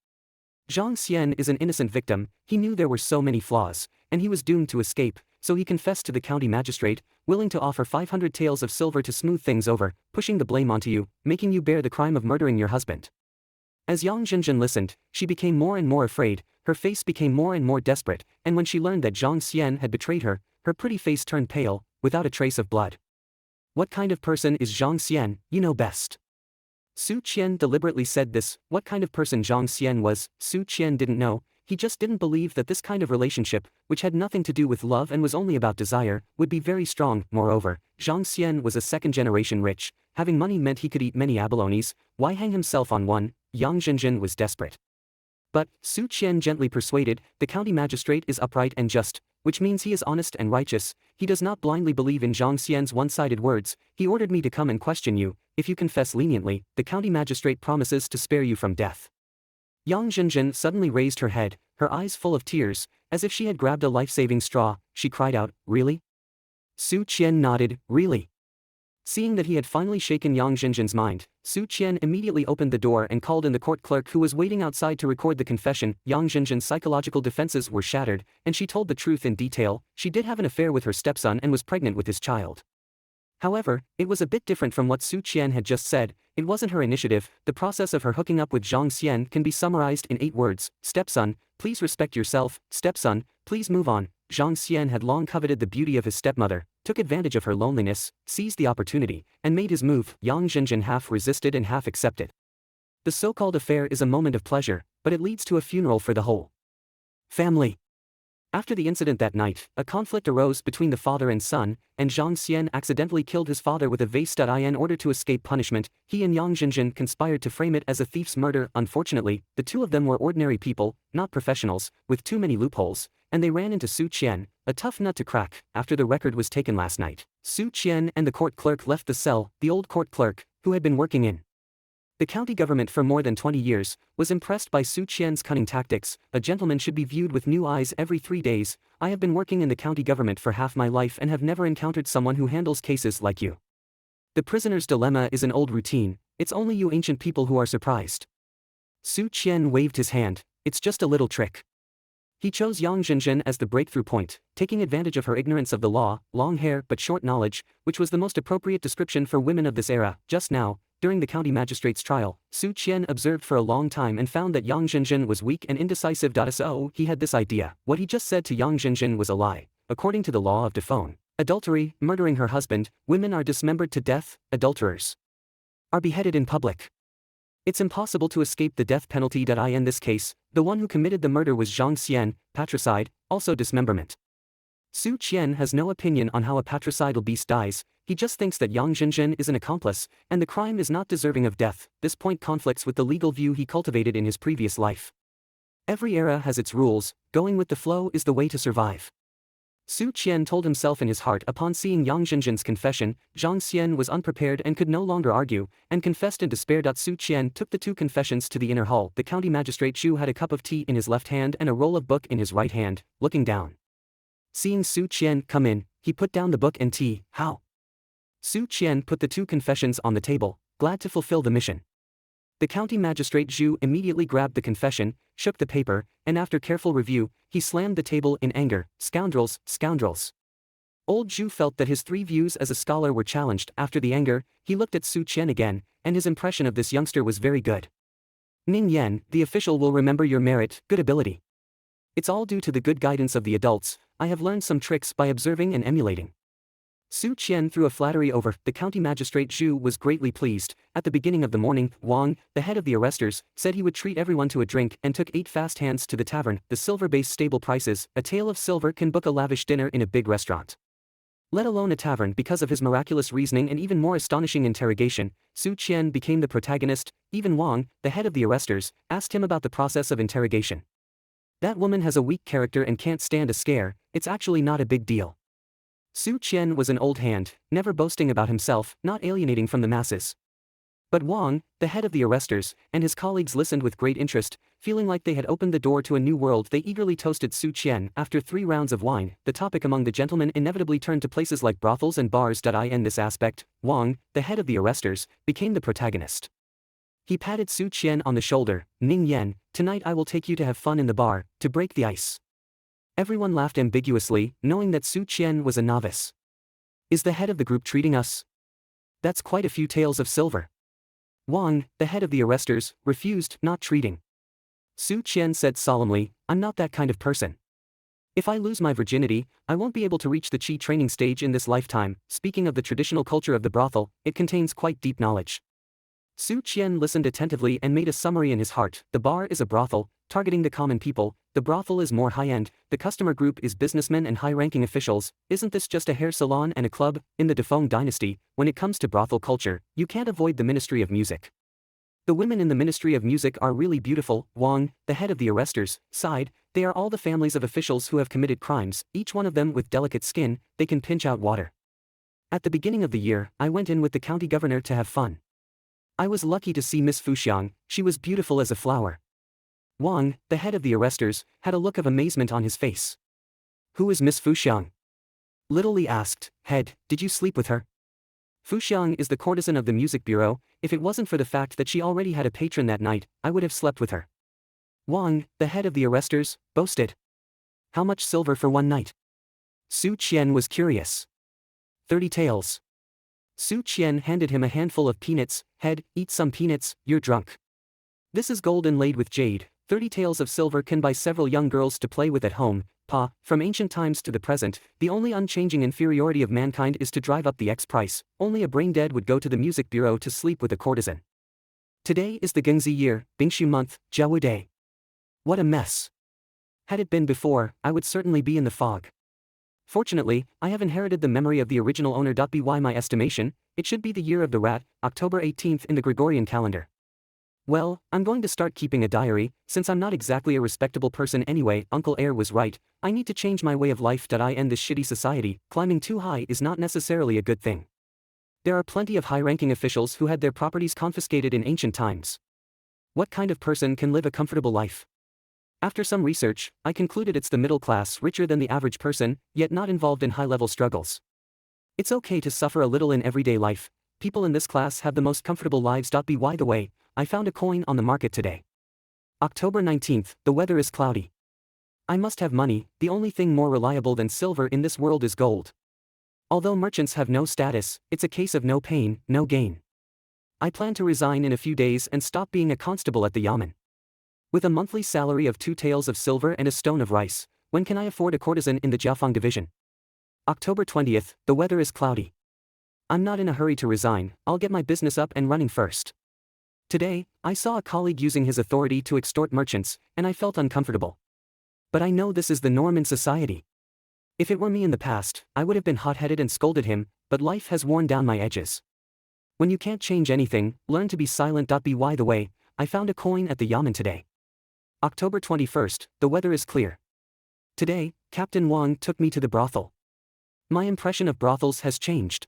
Zhang Xian is an innocent victim. He knew there were so many flaws, and he was doomed to escape, so he confessed to the county magistrate, willing to offer 500 taels of silver to smooth things over, pushing the blame onto you, making you bear the crime of murdering your husband. As Yang Zhenjin listened, she became more and more afraid, her face became more and more desperate, and when she learned that Zhang Xian had betrayed her, her pretty face turned pale, without a trace of blood. What kind of person is Zhang Xian? You know best. Su Qian deliberately said this. What kind of person Zhang Xian was, Su Qian didn't know. He just didn't believe that this kind of relationship, which had nothing to do with love and was only about desire, would be very strong. Moreover, Zhang Xian was a second-generation rich. Having money meant he could eat many abalones. Why hang himself on one? Yang Zhenjin was desperate. But, Su Qian gently persuaded, the county magistrate is upright and just, which means he is honest and righteous. He does not blindly believe in Zhang Xian's one-sided words. He ordered me to come and question you. If you confess leniently, the county magistrate promises to spare you from death. Yang Zhenjin suddenly raised her head, her eyes full of tears, as if she had grabbed a life-saving straw. She cried out, "Really?" Su Qian nodded, "Really?" Seeing that he had finally shaken Yang Zhenjin's mind, Su Qian immediately opened the door and called in the court clerk who was waiting outside to record the confession. Yang Zhenjin's psychological defenses were shattered, and she told the truth in detail. She did have an affair with her stepson and was pregnant with his child. However, it was a bit different from what Su Qian had just said. It wasn't her initiative. The process of her hooking up with Zhang Xian can be summarized in 8 words. Stepson, please respect yourself. Stepson, please move on. Zhang Xian had long coveted the beauty of his stepmother, took advantage of her loneliness, seized the opportunity, and made his move. Yang Zhenjin half resisted and half accepted. The so-called affair is a moment of pleasure, but it leads to a funeral for the whole family. After the incident that night, a conflict arose between the father and son, and Zhang Xian accidentally killed his father with a vase. In order to escape punishment, he and Yang Zhenjin conspired to frame it as a thief's murder. Unfortunately, the two of them were ordinary people, not professionals, with too many loopholes, and they ran into Su Qian, a tough nut to crack. After the record was taken last night, Su Qian and the court clerk left the cell. The old court clerk, who had been working in the county government for more than 20 years, was impressed by Su Qian's cunning tactics. A gentleman should be viewed with new eyes every 3 days. I have been working in the county government for half my life and have never encountered someone who handles cases like you. The prisoner's dilemma is an old routine. It's only you ancient people who are surprised. Su Qian waved his hand. It's just a little trick. He chose Yang Zhenjin as the breakthrough point, taking advantage of her ignorance of the law, long hair but short knowledge, which was the most appropriate description for women of this era. Just now, during the county magistrate's trial, Su Qian observed for a long time and found that Yang Zhenjin was weak and indecisive. So he had this idea. What he just said to Yang Zhenjin was a lie. According to the law of default, adultery, murdering her husband, women are dismembered to death, adulterers are beheaded in public. It's impossible to escape the death penalty. In this case, the one who committed the murder was Zhang Xian, patricide, also dismemberment. Su Qian has no opinion on how a patricidal beast dies. He just thinks that Yang Zhenjin is an accomplice, and the crime is not deserving of death. This point conflicts with the legal view he cultivated in his previous life. Every era has its rules. Going with the flow is the way to survive. Su Qian told himself in his heart upon seeing Yang Zhenjin's confession. Zhang Xian was unprepared and could no longer argue, and confessed in despair. Su Qian took the 2 confessions to the inner hall. The county magistrate Zhu had a cup of tea in his left hand and a roll of book in his right hand, looking down. Seeing Su Qian come in, he put down the book and tea. How? Su Qian put the 2 confessions on the table, glad to fulfill the mission. The county magistrate Zhu immediately grabbed the confession, shook the paper, and after careful review, he slammed the table in anger. Scoundrels, scoundrels. Old Zhu felt that his 3 views as a scholar were challenged. After the anger, he looked at Su Qian again, and his impression of this youngster was very good. Ning Yan, the official will remember your merit, good ability. It's all due to the good guidance of the adults. I have learned some tricks by observing and emulating. Su Qian threw a flattery over. The county magistrate Zhu was greatly pleased. At the beginning of the morning, Wang, the head of the arresters, said he would treat everyone to a drink and took 8 fast hands to the tavern. The silver-based stable prices, a tale of silver can book a lavish dinner in a big restaurant, let alone a tavern. Because of his miraculous reasoning and even more astonishing interrogation, Su Qian became the protagonist. Even Wang, the head of the arresters, asked him about the process of interrogation. That woman has a weak character and can't stand a scare, it's actually not a big deal. Su Qian was an old hand, never boasting about himself, not alienating from the masses. But Wang, the head of the arresters, and his colleagues listened with great interest, feeling like they had opened the door to a new world. They eagerly toasted Su Qian. After 3 rounds of wine, the topic among the gentlemen inevitably turned to places like brothels and bars. In this aspect, Wang, the head of the arresters, became the protagonist. He patted Su Qian on the shoulder. Ning Yan, tonight I will take you to have fun in the bar, to break the ice. Everyone laughed ambiguously, knowing that Su Qian was a novice. Is the head of the group treating us? That's quite a few taels of silver. Wang, the head of the arresters, refused, not treating. Su Qian said solemnly, I'm not that kind of person. If I lose my virginity, I won't be able to reach the Qi training stage in this lifetime. Speaking of the traditional culture of the brothel, it contains quite deep knowledge. Su Qian listened attentively and made a summary in his heart. The bar is a brothel, targeting the common people. The brothel is more high-end, the customer group is businessmen and high-ranking officials. Isn't this just a hair salon and a club? In the Defeng dynasty, when it comes to brothel culture, you can't avoid the Ministry of Music. The women in the Ministry of Music are really beautiful. Wang, the head of the arresters, sighed. They are all the families of officials who have committed crimes, each one of them with delicate skin. They can pinch out water. At the beginning of the year, I went in with the county governor to have fun. I was lucky to see Miss Fuxiang. She was beautiful as a flower. Wang, the head of the arresters, had a look of amazement on his face. Who is Miss Fuxiang? Little Li asked. Head, did you sleep with her? Fuxiang is the courtesan of the music bureau. If it wasn't for the fact that she already had a patron that night, I would have slept with her. Wang, the head of the arresters, boasted. How much silver for one night? Su Qian was curious. 30 taels. Su Qian handed him a handful of peanuts. Head, eat some peanuts, you're drunk. This is gold inlaid with jade. 30 taels of silver can buy several young girls to play with at home. From ancient times to the present, the only unchanging inferiority of mankind is to drive up the price. Only a brain-dead would go to the music bureau to sleep with a courtesan. Today is the Gengzi year, Bingshu month, Jiawu day. What a mess. Had it been before, I would certainly be in the fog. Fortunately, I have inherited the memory of the original owner. By my estimation, it should be the year of the rat, October 18th in the Gregorian calendar. Well, I'm going to start keeping a diary, since I'm not exactly a respectable person anyway. Uncle Air was right, I need to change my way of life. In this shitty society, climbing too high is not necessarily a good thing. There are plenty of high-ranking officials who had their properties confiscated in ancient times. What kind of person can live a comfortable life? After some research, I concluded it's the middle class, richer than the average person, yet not involved in high-level struggles. It's okay to suffer a little in everyday life. People in this class have the most comfortable lives. By the way, I found a coin on the market today. October 19th, the weather is cloudy. I must have money. The only thing more reliable than silver in this world is gold. Although merchants have no status, it's a case of no pain, no gain. I plan to resign in a few days and stop being a constable at the yamen. With a monthly salary of 2 taels of silver and a stone of rice, when can I afford a courtesan in the Jiafang division? October 20th, the weather is cloudy. I'm not in a hurry to resign, I'll get my business up and running first. Today, I saw a colleague using his authority to extort merchants, and I felt uncomfortable. But I know this is the norm in society. If it were me in the past, I would have been hot-headed and scolded him, but life has worn down my edges. When you can't change anything, learn to be silent. By the way, I found a coin at the yamen today. October 21st, the weather is clear. Today, Captain Wang took me to the brothel. My impression of brothels has changed.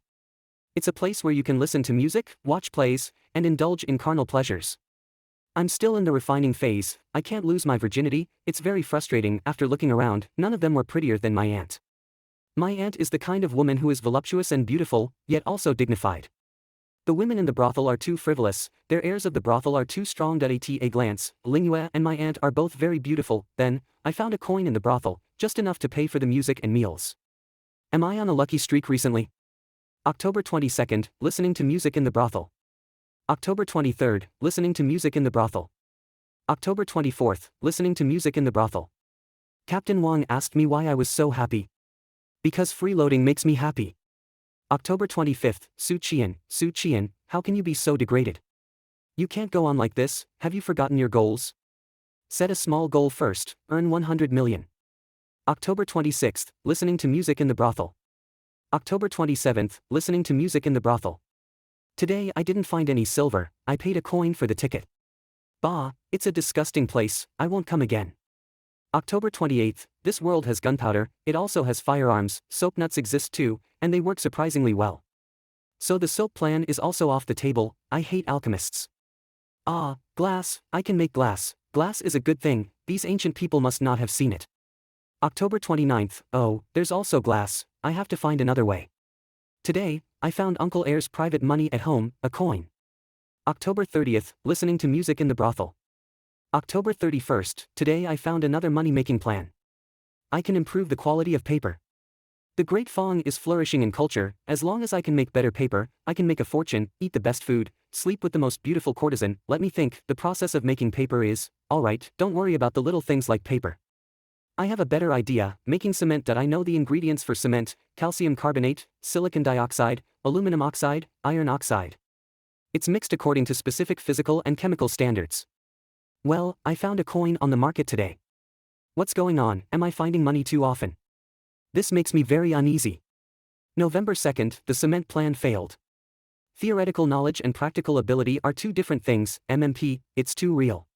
It's a place where you can listen to music, watch plays, and indulge in carnal pleasures. I'm still in the refining phase. I can't lose my virginity. It's very frustrating. After looking around, none of them were prettier than my aunt. My aunt is the kind of woman who is voluptuous and beautiful, yet also dignified. The women in the brothel are too frivolous, their airs of the brothel are too strong. At a glance, Lingyue and my aunt are both very beautiful. Then, I found a coin in the brothel, just enough to pay for the music and meals. Am I on a lucky streak recently? October 22nd, listening to music in the brothel. October 23rd, listening to music in the brothel. October 24th, listening to music in the brothel. Captain Wang asked me why I was so happy. Because freeloading makes me happy. October 25th, Su Qian, how can you be so degraded? You can't go on like this. Have you forgotten your goals? Set a small goal first, earn 100 million. October 26th, listening to music in the brothel. October 27th, listening to music in the brothel. Today I didn't find any silver, I paid a coin for the ticket. Bah, it's a disgusting place, I won't come again. October 28th, this world has gunpowder, it also has firearms, soap nuts exist too, and they work surprisingly well. So the soap plan is also off the table, I hate alchemists. Ah, glass, I can make glass, glass is a good thing, these ancient people must not have seen it. October 29th, oh, there's also glass, I have to find another way. Today, I found Uncle Air's private money at home, a coin. October 30th, listening to music in the brothel. October 31st, today I found another money-making plan. I can improve the quality of paper. The Great Fong is flourishing in culture, as long as I can make better paper, I can make a fortune, eat the best food, sleep with the most beautiful courtesan, let me think, the process of making paper is, alright, don't worry about the little things like paper. I have a better idea, making cement that I know the ingredients for cement, calcium carbonate, silicon dioxide, aluminum oxide, iron oxide. It's mixed according to specific physical and chemical standards. Well, I found a coin on the market today. What's going on, am I finding money too often? This makes me very uneasy. November 2nd, the cement plan failed. Theoretical knowledge and practical ability are two different things, MMP, it's too real.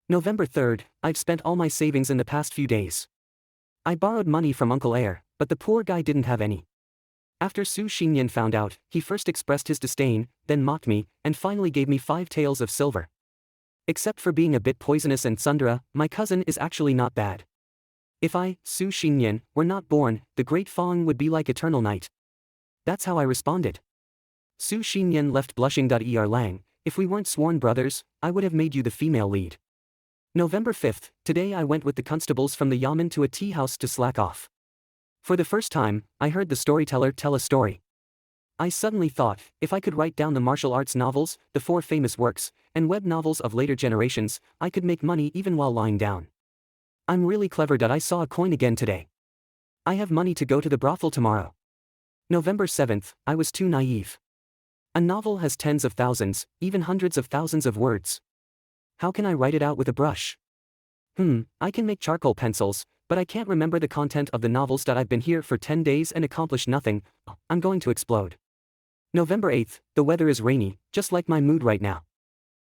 November 3rd, I've spent all my savings in the past few days. I borrowed money from Uncle Air, but the poor guy didn't have any. After Su Xingyan found out, he first expressed his disdain, then mocked me, and finally gave me 5 taels of silver. Except for being a bit poisonous and tsundere, my cousin is actually not bad. If I, Su Xingyan, were not born, the Great Fong would be like eternal night. That's how I responded. Su Xingyan left blushing. Lang, if we weren't sworn brothers, I would have made you the female lead. November 5th, today I went with the constables from the yamen to a tea house to slack off. For the first time, I heard the storyteller tell a story. I suddenly thought, if I could write down the martial arts novels, the 4 famous works, and web novels of later generations, I could make money even while lying down. I'm really clever. I saw a coin again today. I have money to go to the brothel tomorrow. November 7th, I was too naive. A novel has tens of thousands, even hundreds of thousands of words. How can I write it out with a brush? I can make charcoal pencils, but I can't remember the content of the novels. I've been here for 10 days and accomplished nothing. I'm going to explode. November 8th, the weather is rainy, just like my mood right now.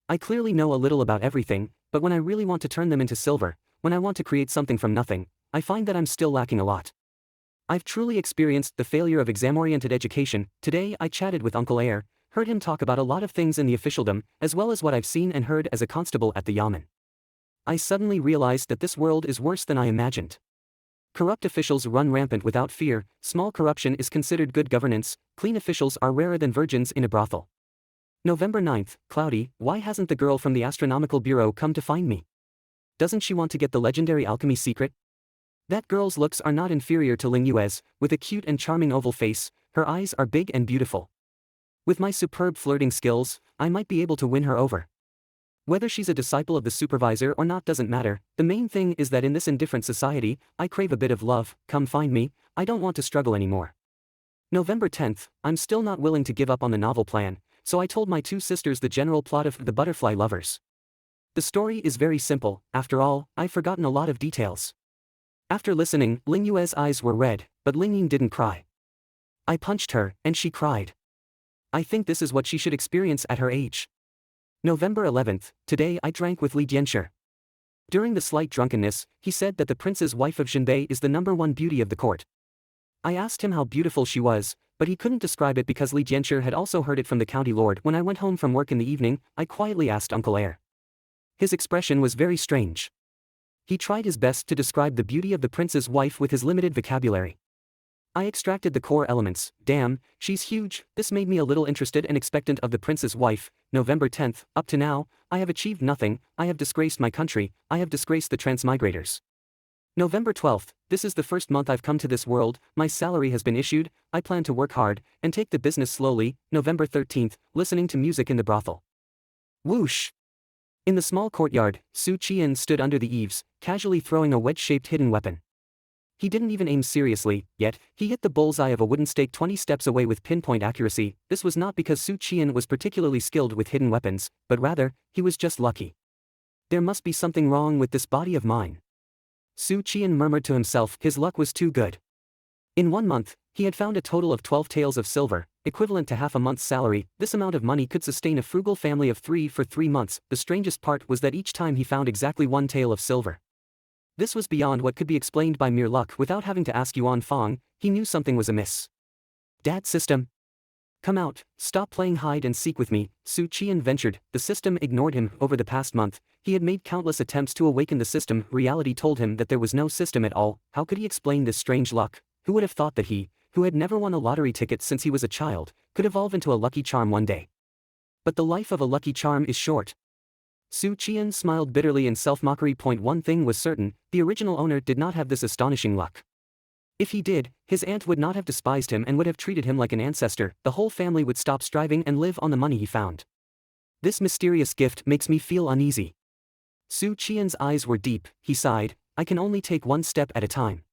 I clearly know a little about everything, but when I really want to turn them into silver, when I want to create something from nothing, I find that I'm still lacking a lot. I've truly experienced the failure of exam-oriented education. Today I chatted with Uncle Air, heard him talk about a lot of things in the officialdom, as well as what I've seen and heard as a constable at the yamen. I suddenly realized that this world is worse than I imagined. Corrupt officials run rampant without fear, small corruption is considered good governance, clean officials are rarer than virgins in a brothel. November 9th, cloudy, why hasn't the girl from the Astronomical Bureau come to find me? Doesn't she want to get the legendary alchemy secret? That girl's looks are not inferior to Ling Yue's, with a cute and charming oval face, her eyes are big and beautiful. With my superb flirting skills, I might be able to win her over. Whether she's a disciple of the supervisor or not doesn't matter, the main thing is that in this indifferent society, I crave a bit of love, come find me, I don't want to struggle anymore. November 10th, I'm still not willing to give up on the novel plan, so I told my 2 sisters the general plot of The Butterfly Lovers. The story is very simple, after all, I've forgotten a lot of details. After listening, Ling Yue's eyes were red, but Ling Ying didn't cry. I punched her, and she cried. I think this is what she should experience at her age. November 11th, today I drank with Li Jianshi. During the slight drunkenness, he said that the prince's wife of Jinbei is the #1 beauty of the court. I asked him how beautiful she was, but he couldn't describe it because Li Jianshi had also heard it from the county lord. When I went home from work in the evening, I quietly asked Uncle Air. His expression was very strange. He tried his best to describe the beauty of the prince's wife with his limited vocabulary. I extracted the core elements. Damn, she's huge. This made me a little interested and expectant of the prince's wife. November 10th, up to now, I have achieved nothing, I have disgraced my country, I have disgraced the transmigrators. November 12th, this is the first month I've come to this world, my salary has been issued, I plan to work hard, and take the business slowly. November 13th, listening to music in the brothel. Whoosh! In the small courtyard, Su Qi'an stood under the eaves, casually throwing a wedge-shaped hidden weapon. He didn't even aim seriously, yet, he hit the bullseye of a wooden stake 20 steps away with pinpoint accuracy. This was not because Su Qi'an was particularly skilled with hidden weapons, but rather, he was just lucky. There must be something wrong with this body of mine. Su Qi'an murmured to himself, his luck was too good. In 1 month, he had found a total of 12 taels of silver, equivalent to half a month's salary. This amount of money could sustain a frugal family of 3 for 3 months. The strangest part was that each time he found exactly 1 tael of silver. This was beyond what could be explained by mere luck. Without having to ask Yuan Fong, he knew something was amiss. Dad, system. Come out, stop playing hide and seek with me, Su Qian ventured. The system ignored him. Over the past month, he had made countless attempts to awaken the system. Reality told him that there was no system at all. How could he explain this strange luck? Who would have thought that he, who had never won a lottery ticket since he was a child, could evolve into a lucky charm one day? But the life of a lucky charm is short. Su Qian smiled bitterly in self-mockery. One thing was certain, the original owner did not have this astonishing luck. If he did, his aunt would not have despised him and would have treated him like an ancestor. The whole family would stop striving and live on the money he found. This mysterious gift makes me feel uneasy. Su Qian's eyes were deep. He sighed, I can only take one step at a time.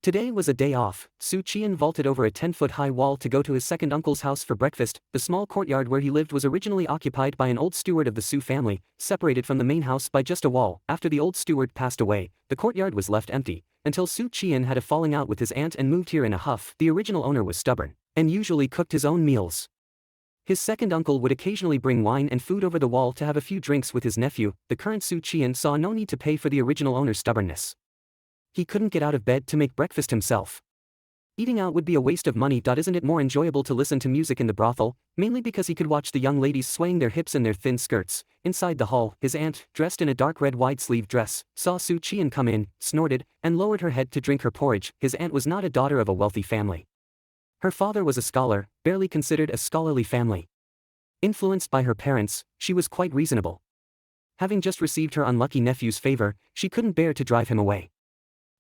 Today was a day off. Su Qian vaulted over a 10-foot-high wall to go to his second uncle's house for breakfast. The small courtyard where he lived was originally occupied by an old steward of the Su family, separated from the main house by just a wall. After the old steward passed away, the courtyard was left empty, until Su Qian had a falling out with his aunt and moved here in a huff. The original owner was stubborn, and usually cooked his own meals. His second uncle would occasionally bring wine and food over the wall to have a few drinks with his nephew. The current Su Qian saw no need to pay for the original owner's stubbornness. He couldn't get out of bed to make breakfast himself. Eating out would be a waste of money. Isn't it more enjoyable to listen to music in the brothel, mainly because he could watch the young ladies swaying their hips in their thin skirts? Inside the hall, his aunt, dressed in a dark red wide-sleeved dress, saw Su Qian come in, snorted, and lowered her head to drink her porridge. His aunt was not a daughter of a wealthy family. Her father was a scholar, barely considered a scholarly family. Influenced by her parents, she was quite reasonable. Having just received her unlucky nephew's favor, she couldn't bear to drive him away.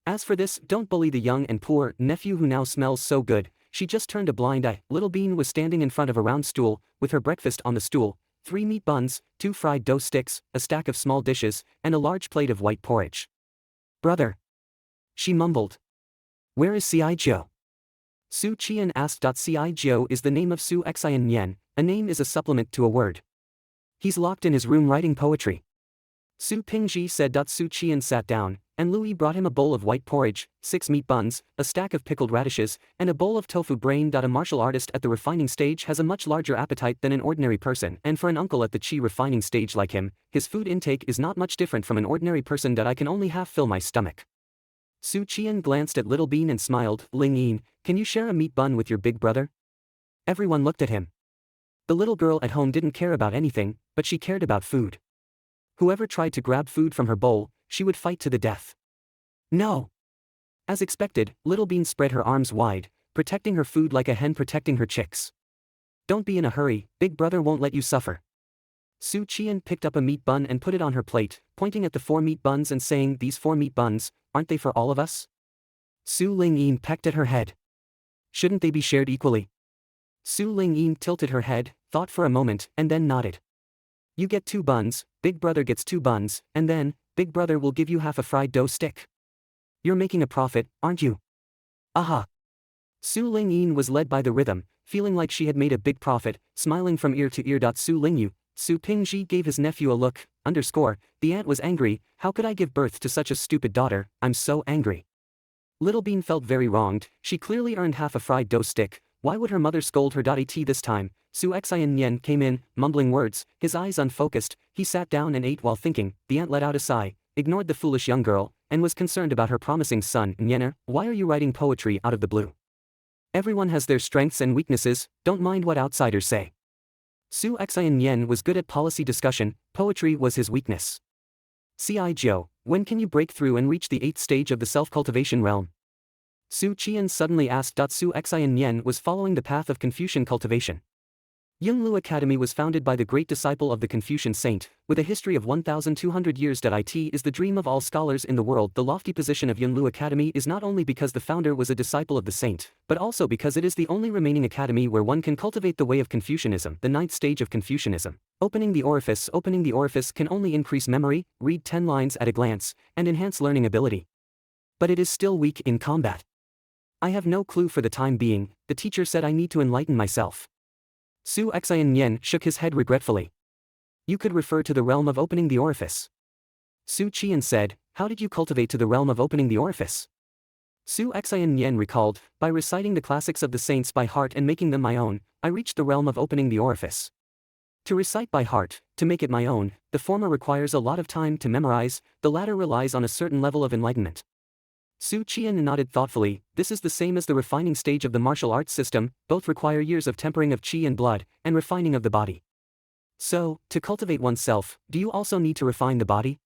As for this, don't bully the young and poor nephew who now smells so good, she just turned a blind eye. Little Bean was standing in front of a round stool, with her breakfast on the stool, 3 meat buns, 2 fried dough sticks, a stack of small dishes, and a large plate of white porridge. Brother. She mumbled. Where is Xiao? Su Qian asked. Xiao is the name of Su Xian Yen. A name is a supplement to a word. He's locked in his room writing poetry. Su Pingji said. Su Qian sat down, and Louis brought him a bowl of white porridge, 6 meat buns, a stack of pickled radishes, and a bowl of tofu brain. A martial artist at the refining stage has a much larger appetite than an ordinary person, and for an uncle at the Qi refining stage like him, his food intake is not much different from an ordinary person. I can only half fill my stomach. Su Qian glanced at Little Bean and smiled. Ling Yin, can you share a meat bun with your big brother? Everyone looked at him. The little girl at home didn't care about anything, but she cared about food. Whoever tried to grab food from her bowl, she would fight to the death. No. As expected, Little Bean spread her arms wide, protecting her food like a hen protecting her chicks. Don't be in a hurry, big brother won't let you suffer. Su Qian picked up a meat bun and put it on her plate, pointing at the 4 meat buns and saying, these 4 meat buns, aren't they for all of us? Su Lingyin pecked at her head. Shouldn't they be shared equally? Su Lingyin tilted her head, thought for a moment, and then nodded. You get 2 buns, big brother gets 2 buns, and then, big brother will give you half a fried dough stick. You're making a profit, aren't you? Aha! Su Lingyin was led by the rhythm, feeling like she had made a big profit, smiling from ear to ear. Su Lingyu, Su Pingji gave his nephew a look, the aunt was angry. How could I give birth to such a stupid daughter? I'm so angry. Little Bean felt very wronged. She clearly earned half a fried dough stick. Why would her mother scold her? At this time, Su Xian Yen came in, mumbling words, his eyes unfocused. He sat down and ate while thinking. The aunt let out a sigh, ignored the foolish young girl, and was concerned about her promising son. Nyener, why are you writing poetry out of the blue? Everyone has their strengths and weaknesses, don't mind what outsiders say. Su Xian Yen was good at policy discussion, poetry was his weakness. Xiao, when can you break through and reach the 8th stage of the self-cultivation realm? Su Qian suddenly asked. Su Xian Yen was following the path of Confucian cultivation. Yunlu Academy was founded by the great disciple of the Confucian saint, with a history of 1,200 years. It is the dream of all scholars in the world. The lofty position of Yunlu Academy is not only because the founder was a disciple of the saint, but also because it is the only remaining academy where one can cultivate the way of Confucianism, the 9th stage of Confucianism. Opening the orifice can only increase memory, read 10 lines at a glance, and enhance learning ability. But it is still weak in combat. I have no clue for the time being, the teacher said I need to enlighten myself. Su Xian Yen shook his head regretfully. You could refer to the realm of opening the orifice. Su Qian said, how did you cultivate to the realm of opening the orifice? Su Xian Yen recalled, by reciting the classics of the saints by heart and making them my own, I reached the realm of opening the orifice. To recite by heart, to make it my own, the former requires a lot of time to memorize, the latter relies on a certain level of enlightenment. Su Qian nodded thoughtfully. This is the same as the refining stage of the martial arts system, both require years of tempering of qi and blood, and refining of the body. So, to cultivate oneself, do you also need to refine the body?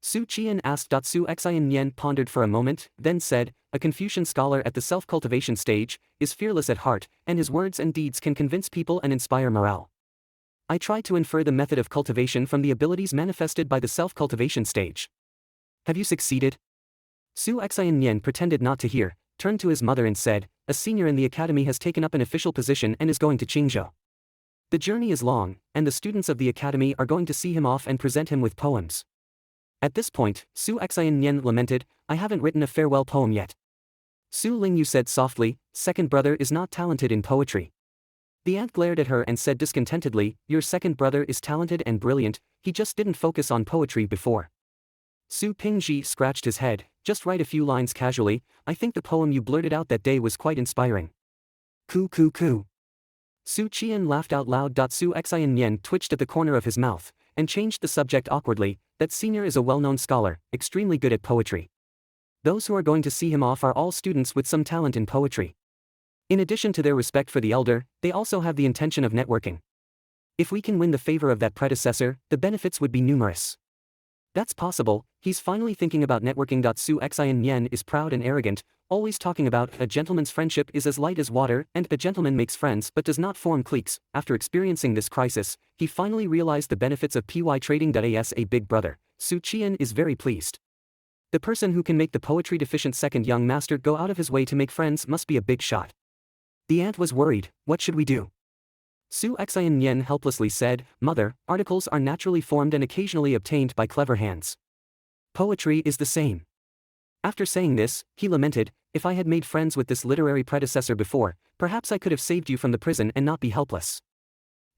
Su Qian asked. Su Xian Nian pondered for a moment, then said, a Confucian scholar at the self-cultivation stage, is fearless at heart, and his words and deeds can convince people and inspire morale. I try to infer the method of cultivation from the abilities manifested by the self-cultivation stage. Have you succeeded? Su Xian Nian pretended not to hear, turned to his mother and said, a senior in the academy has taken up an official position and is going to Qingzhou. The journey is long, and the students of the academy are going to see him off and present him with poems. At this point, Su Xian Nian lamented, I haven't written a farewell poem yet. Su Lingyu said softly, second brother is not talented in poetry. The aunt glared at her and said discontentedly, your second brother is talented and brilliant, he just didn't focus on poetry before. Su Pingji scratched his head, just write a few lines casually, I think the poem you blurted out that day was quite inspiring. Coo coo coo. Su Qian laughed out loud. Su Xian Nian twitched at the corner of his mouth, and changed the subject awkwardly, that senior is a well-known scholar, extremely good at poetry. Those who are going to see him off are all students with some talent in poetry. In addition to their respect for the elder, they also have the intention of networking. If we can win the favor of that predecessor, the benefits would be numerous. That's possible, he's finally thinking about networking. Su Xian Nian is proud and arrogant, always talking about a gentleman's friendship is as light as water and a gentleman makes friends but does not form cliques. After experiencing this crisis, he finally realized the benefits of py trading. As a big brother, Su Qian is very pleased. The person who can make the poetry deficient second young master go out of his way to make friends must be a big shot. The aunt was worried, what should we do? Su Xian Nian helplessly said, Mother, articles are naturally formed and occasionally obtained by clever hands. Poetry is the same. After saying this, he lamented, if I had made friends with this literary predecessor before, perhaps I could have saved you from the prison and not be helpless.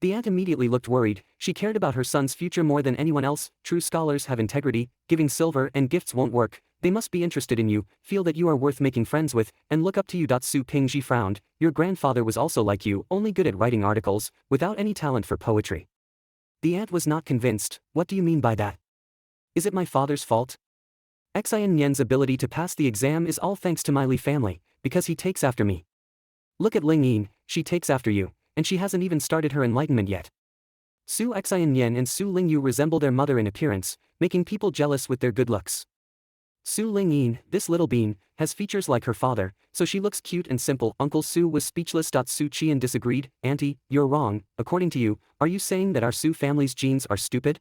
The aunt immediately looked worried, she cared about her son's future more than anyone else. True scholars have integrity, giving silver and gifts won't work, they must be interested in you, feel that you are worth making friends with, and look up to you. Su Pingji frowned, your grandfather was also like you, only good at writing articles, without any talent for poetry. The aunt was not convinced, what do you mean by that? Is it my father's fault? Xian Nian's ability to pass the exam is all thanks to my Li family, because he takes after me. Look at Ling Yin, she takes after you, and she hasn't even started her enlightenment yet. Su Xian Nian and Su Lingyu resemble their mother in appearance, making people jealous with their good looks. Su Lingyin, this little bean, has features like her father, so she looks cute and simple. Uncle Su was speechless. Su Qian disagreed, Auntie, you're wrong, according to you, are you saying that our Su family's genes are stupid?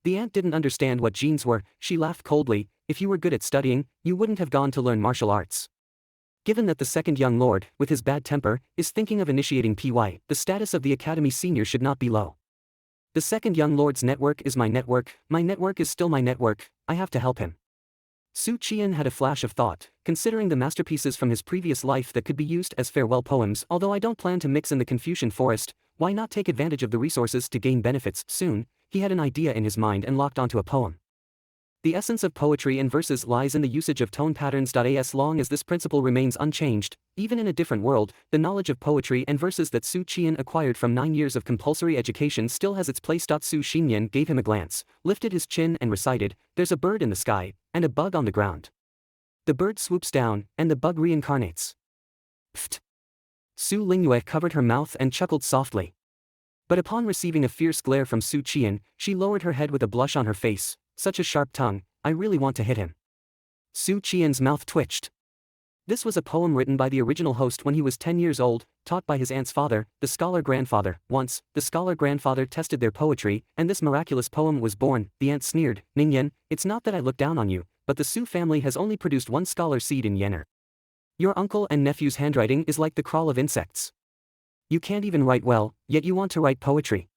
The aunt didn't understand what genes were, she laughed coldly, if you were good at studying, you wouldn't have gone to learn martial arts. Given that the second young lord, with his bad temper, is thinking of initiating PY, the status of the academy senior should not be low. The second young lord's network is my network is still my network, I have to help him. Su Qian had a flash of thought, considering the masterpieces from his previous life that could be used as farewell poems. Although I don't plan to mix in the Confucian forest, why not take advantage of the resources to gain benefits? Soon, he had an idea in his mind and locked onto a poem. The essence of poetry and verses lies in the usage of tone patterns. As long as this principle remains unchanged, even in a different world, the knowledge of poetry and verses that Su Qian acquired from 9 years of compulsory education still has its place. Su Xinyan gave him a glance, lifted his chin and recited, there's a bird in the sky, and a bug on the ground. The bird swoops down, and the bug reincarnates. Pfft. Su Lingyue covered her mouth and chuckled softly. But upon receiving a fierce glare from Su Qian, she lowered her head with a blush on her face, such a sharp tongue, I really want to hit him. Su Qian's mouth twitched. This was a poem written by the original host when he was 10 years old, taught by his aunt's father, the scholar grandfather. Once, the scholar grandfather tested their poetry, and this miraculous poem was born. The aunt sneered, Ningyan, it's not that I look down on you, but the Su family has only produced one scholar seed in Yener. Your uncle and nephew's handwriting is like the crawl of insects. You can't even write well, yet you want to write poetry.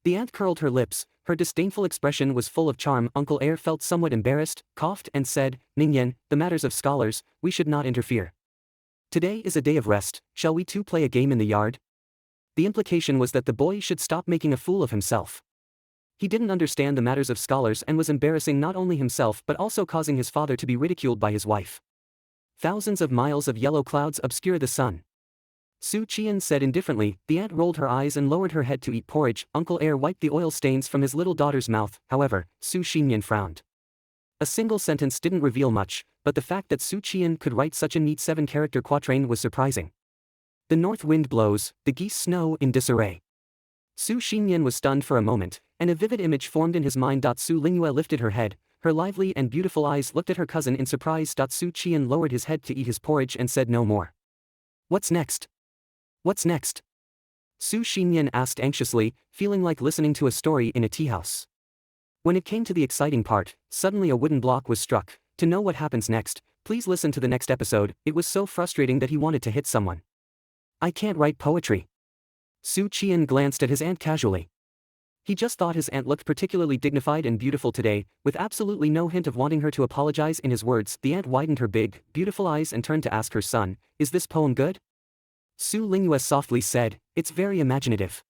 The aunt curled her lips, her disdainful expression was full of charm. Uncle Air felt somewhat embarrassed, coughed and said, Ningyan, the matters of scholars, we should not interfere. Today is a day of rest, shall we two play a game in the yard? The implication was that the boy should stop making a fool of himself. He didn't understand the matters of scholars and was embarrassing not only himself but also causing his father to be ridiculed by his wife. Thousands of miles of yellow clouds obscure the sun. Su Qian said indifferently. The aunt rolled her eyes and lowered her head to eat porridge. Uncle Air wiped the oil stains from his little daughter's mouth. However, Su Xinyan frowned. A single sentence didn't reveal much, but the fact that Su Qian could write such a neat 7-character quatrain was surprising. The north wind blows, the geese snow in disarray. Su Xinyan was stunned for a moment, and a vivid image formed in his mind. Su Lingyue lifted her head, her lively and beautiful eyes looked at her cousin in surprise. Su Qian lowered his head to eat his porridge and said no more. What's next? What's next? Su Xinyan asked anxiously, feeling like listening to a story in a teahouse. When it came to the exciting part, suddenly a wooden block was struck. To know what happens next, please listen to the next episode. It was so frustrating that he wanted to hit someone. I can't write poetry. Su Qian glanced at his aunt casually. He just thought his aunt looked particularly dignified and beautiful today, with absolutely no hint of wanting her to apologize in his words. The aunt widened her big, beautiful eyes and turned to ask her son, is this poem good? Su Lingyue softly said, it's very imaginative.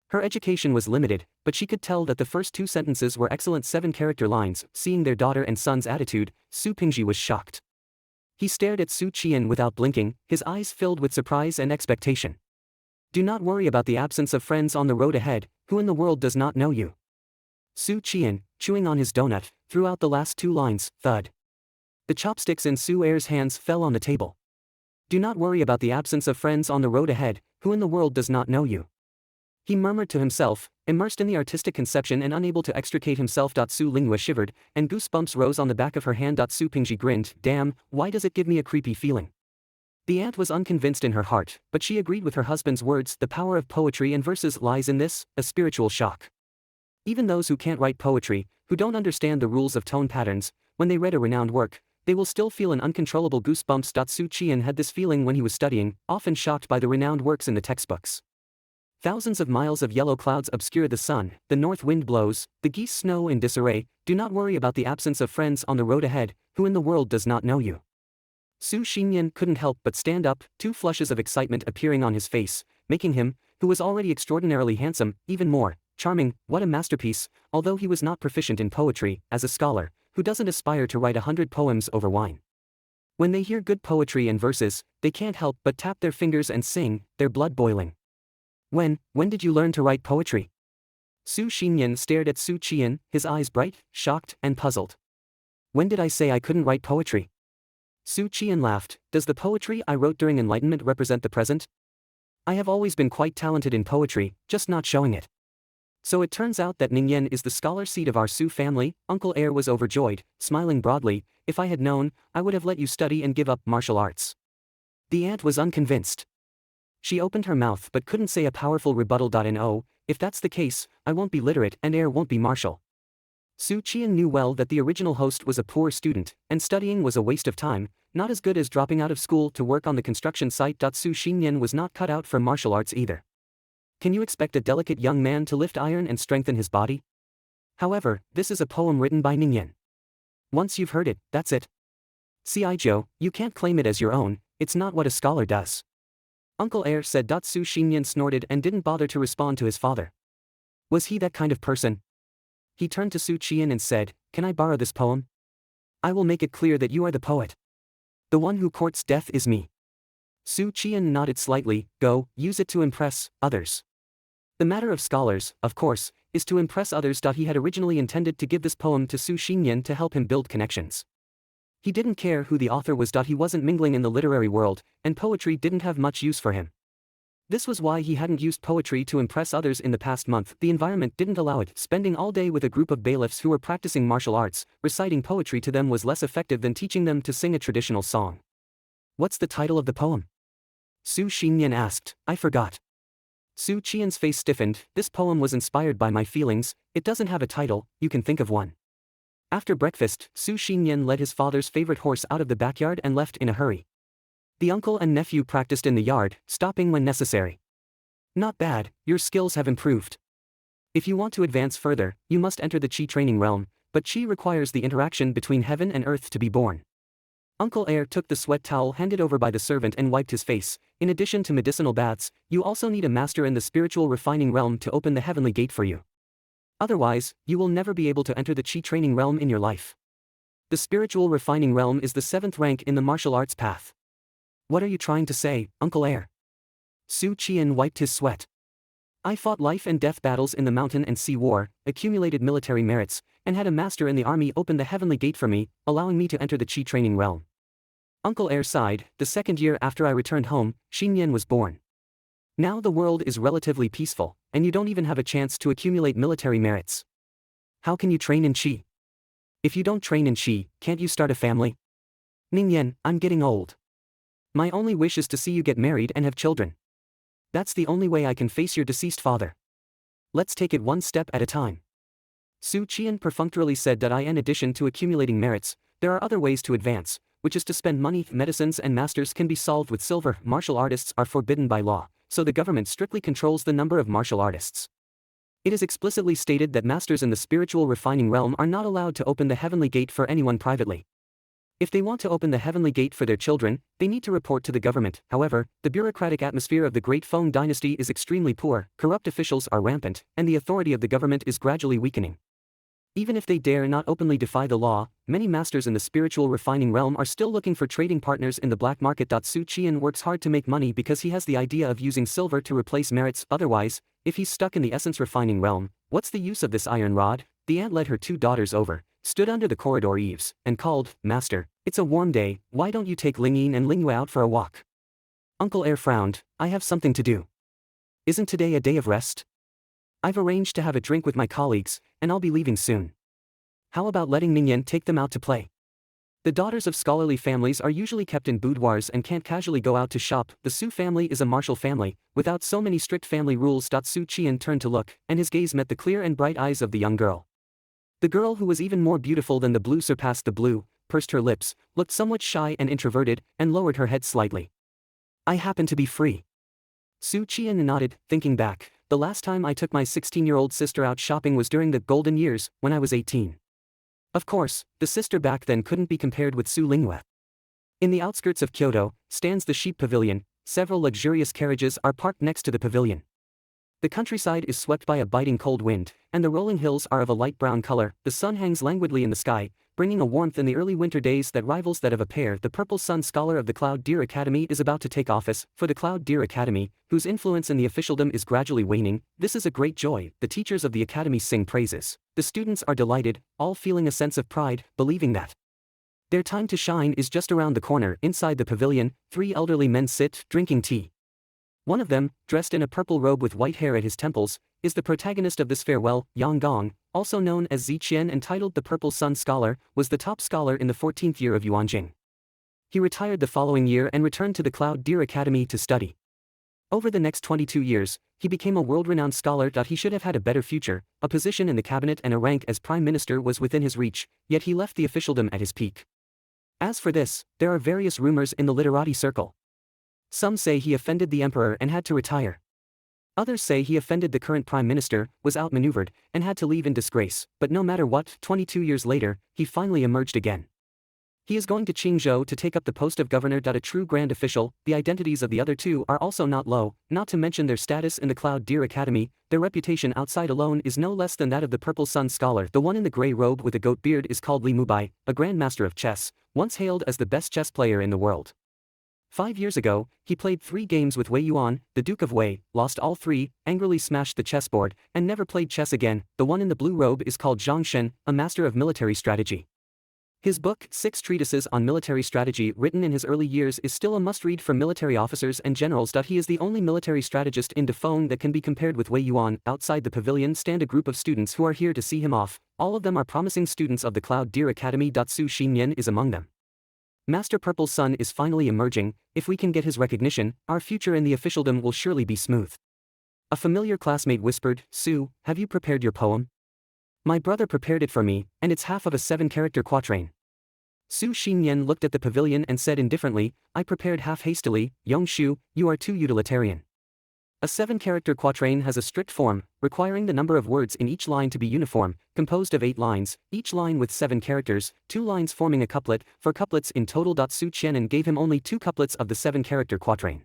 Her education was limited, but she could tell that the first 2 sentences were excellent 7-character lines. Seeing their daughter and son's attitude, Su Pingji was shocked. He stared at Su Qian without blinking, his eyes filled with surprise and expectation. Do not worry about the absence of friends on the road ahead. Who in the world does not know you? Su Qian, chewing on his donut, threw out the last 2 lines. Thud. The chopsticks in Su Er's hands fell on the table. Do not worry about the absence of friends on the road ahead. Who in the world does not know you? He murmured to himself, immersed in the artistic conception and unable to extricate himself. Su Lingyue shivered, and goosebumps rose on the back of her hand. Su Pingji grinned, damn, why does it give me a creepy feeling? The aunt was unconvinced in her heart, but she agreed with her husband's words. The power of poetry and verses lies in this, a spiritual shock. Even those who can't write poetry, who don't understand the rules of tone patterns, when they read a renowned work, they will still feel an uncontrollable goosebumps. Su Qian had this feeling when he was studying, often shocked by the renowned works in the textbooks. Thousands of miles of yellow clouds obscure the sun, the north wind blows, the geese snow in disarray. Do not worry about the absence of friends on the road ahead. Who in the world does not know you? Su Xinyan couldn't help but stand up, 2 flushes of excitement appearing on his face, making him, who was already extraordinarily handsome, even more charming. What a masterpiece, although he was not proficient in poetry, as a scholar, who doesn't aspire to write 100 poems over wine. When they hear good poetry and verses, they can't help but tap their fingers and sing, their blood boiling. When did you learn to write poetry? Su Xinyan stared at Su Qian, his eyes bright, shocked, and puzzled. When did I say I couldn't write poetry? Su Qian laughed. Does the poetry I wrote during enlightenment represent the present? I have always been quite talented in poetry, just not showing it. So it turns out that Ningyan is the scholar seed of our Su family. Uncle Air was overjoyed, smiling broadly. If I had known, I would have let you study and give up martial arts. The aunt was unconvinced. She opened her mouth but couldn't say a powerful rebuttal. No, if that's the case, I won't be literate and Air won't be martial. Su Qian knew well that the original host was a poor student, and studying was a waste of time, not as good as dropping out of school to work on the construction site. Su Xinyan was not cut out for martial arts either. Can you expect a delicate young man to lift iron and strengthen his body? However, this is a poem written by Ningyan. Once you've heard it, that's it. Cijo, you can't claim it as your own, it's not what a scholar does. Uncle Air said. Su Xinyan snorted and didn't bother to respond to his father. Was he that kind of person? He turned to Su Qian and said, can I borrow this poem? I will make it clear that you are the poet. The one who courts death is me. Su Qian nodded slightly. Go, use it to impress others. The matter of scholars, of course, is to impress others. He had originally intended to give this poem to Su Xinyan to help him build connections. He didn't care who the author was. He wasn't mingling in the literary world, and poetry didn't have much use for him. This was why he hadn't used poetry to impress others in the past month. The environment didn't allow it. Spending all day with a group of bailiffs who were practicing martial arts, reciting poetry to them was less effective than teaching them to sing a traditional song. What's the title of the poem? Su Xinyan asked. I forgot. Su Qian's face stiffened. This poem was inspired by my feelings. It doesn't have a title, you can think of one. After breakfast, Su Xinyan led his father's favorite horse out of the backyard and left in a hurry. The uncle and nephew practiced in the yard, stopping when necessary. Not bad, your skills have improved. If you want to advance further, you must enter the Qi training realm, but Qi requires the interaction between heaven and earth to be born. Uncle Air took the sweat towel handed over by the servant and wiped his face. In addition to medicinal baths, you also need a master in the spiritual refining realm to open the heavenly gate for you. Otherwise, you will never be able to enter the Qi training realm in your life. The spiritual refining realm is the 7th rank in the martial arts path. What are you trying to say, Uncle Air? Su Qian wiped his sweat. I fought life and death battles in the mountain and sea war, accumulated military merits, and had a master in the army open the heavenly gate for me, allowing me to enter the Qi training realm. Uncle Air sighed. The second year after I returned home, Xinyan was born. Now the world is relatively peaceful, and you don't even have a chance to accumulate military merits. How can you train in Qi? If you don't train in Qi, can't you start a family? Ningyan, I'm getting old. My only wish is to see you get married and have children. That's the only way I can face your deceased father. Let's take it one step at a time. Su Qian perfunctorily said that in addition to accumulating merits, there are other ways to advance, which is to spend money. Medicines and masters can be solved with silver. Martial artists are forbidden by law, so the government strictly controls the number of martial artists. It is explicitly stated that masters in the spiritual refining realm are not allowed to open the heavenly gate for anyone privately. If they want to open the heavenly gate for their children, they need to report to the government. However, the bureaucratic atmosphere of the Great Feng dynasty is extremely poor, corrupt officials are rampant, and the authority of the government is gradually weakening. Even if they dare not openly defy the law, many masters in the spiritual refining realm are still looking for trading partners in the black market. Su Qian works hard to make money because he has the idea of using silver to replace merits. Otherwise, if he's stuck in the essence refining realm, what's the use of this iron rod? The aunt led her 2 daughters over, stood under the corridor eaves, and called, "Master, it's a warm day, why don't you take Lingyin and Lingyue out for a walk?" Uncle Air frowned. "I have something to do. Isn't today a day of rest? I've arranged to have a drink with my colleagues, and I'll be leaving soon. How about letting Ningyan take them out to play?" The daughters of scholarly families are usually kept in boudoirs and can't casually go out to shop. The Su family is a martial family, without so many strict family rules. Su Qian turned to look, and his gaze met the clear and bright eyes of the young girl. The girl, who was even more beautiful than the blue surpassed the blue, pursed her lips, looked somewhat shy and introverted, and lowered her head slightly. "I happen to be free." Su Qian nodded, thinking back. "The last time I took my 16-year-old sister out shopping was during the golden years, when I was 18. Of course, the sister back then couldn't be compared with Su Lingyue. In the outskirts of Kyoto stands the sheep pavilion. Several luxurious carriages are parked next to the pavilion. The countryside is swept by a biting cold wind, and the rolling hills are of a light brown color. The sun hangs languidly in the sky, bringing a warmth in the early winter days that rivals that of a pear. The Purple Sun Scholar of the Cloud Deer Academy is about to take office. For the Cloud Deer Academy, whose influence in the officialdom is gradually waning, this is a great joy. The teachers of the academy sing praises. The students are delighted, all feeling a sense of pride, believing that their time to shine is just around the corner. Inside the pavilion, 3 elderly men sit, drinking tea. One of them, dressed in a purple robe with white hair at his temples, is the protagonist of this farewell. Yang Gong, also known as Ziqian and titled the Purple Sun Scholar, was the top scholar in the 14th year of Yuanjing. He retired the following year and returned to the Cloud Deer Academy to study. Over the next 22 years, he became a world-renowned scholar. He should have had a better future. A position in the cabinet and a rank as prime minister was within his reach, yet he left the officialdom at his peak. As for this, there are various rumors in the literati circle. Some say he offended the emperor and had to retire. Others say he offended the current prime minister, was outmaneuvered, and had to leave in disgrace. But no matter what, 22 years later, he finally emerged again. He is going to Qingzhou to take up the post of governor. A true grand official. The identities of the other two are also not low, not to mention their status in the Cloud Deer Academy. Their reputation outside alone is no less than that of the Purple Sun Scholar. The one in the grey robe with a goat beard is called Li Mubai, a grandmaster of chess, once hailed as the best chess player in the world. 5 years ago, he played 3 games with Wei Yuan, the Duke of Wei, lost all 3, angrily smashed the chessboard, and never played chess again. The one in the blue robe is called Zhang Shen, a master of military strategy. His book, 6 Treatises on Military Strategy, written in his early years, is still a must-read for military officers and generals. He is the only military strategist in Defeng that can be compared with Wei Yuan. Outside the pavilion stand a group of students who are here to see him off. All of them are promising students of the Cloud Deer Academy. Su Xinyan is among them. Master Purple Sun is finally emerging. If we can get his recognition, our future in the officialdom will surely be smooth. A familiar classmate whispered, "Su, have you prepared your poem?" "My brother prepared it for me, and it's half of a 7-character quatrain." Su Xinyan looked at the pavilion and said indifferently, "I prepared half hastily. Yongshu, you are too utilitarian." A 7-character quatrain has a strict form, requiring the number of words in each line to be uniform, composed of 8 lines, each line with 7 characters, 2 lines forming a couplet, 4 couplets in total. Su Qian gave him only 2 couplets of the 7-character quatrain.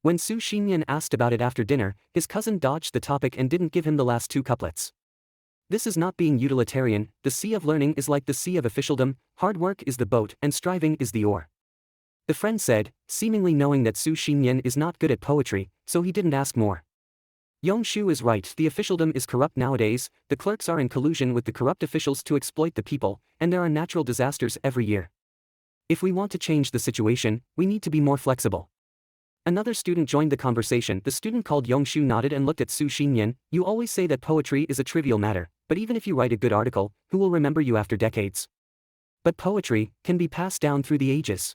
When Su Xinyan asked about it after dinner, his cousin dodged the topic and didn't give him the last 2 couplets. This is not being utilitarian. The sea of learning is like the sea of officialdom, hard work is the boat and striving is the oar. The friend said, seemingly knowing that Su Xinyan is not good at poetry, so he didn't ask more. Yongshu is right, the officialdom is corrupt nowadays, the clerks are in collusion with the corrupt officials to exploit the people, and there are natural disasters every year. If we want to change the situation, we need to be more flexible. Another student joined the conversation. The student called Yongshu nodded and looked at Su Xinyan. You always say that poetry is a trivial matter, but even if you write a good article, who will remember you after decades? But poetry can be passed down through the ages.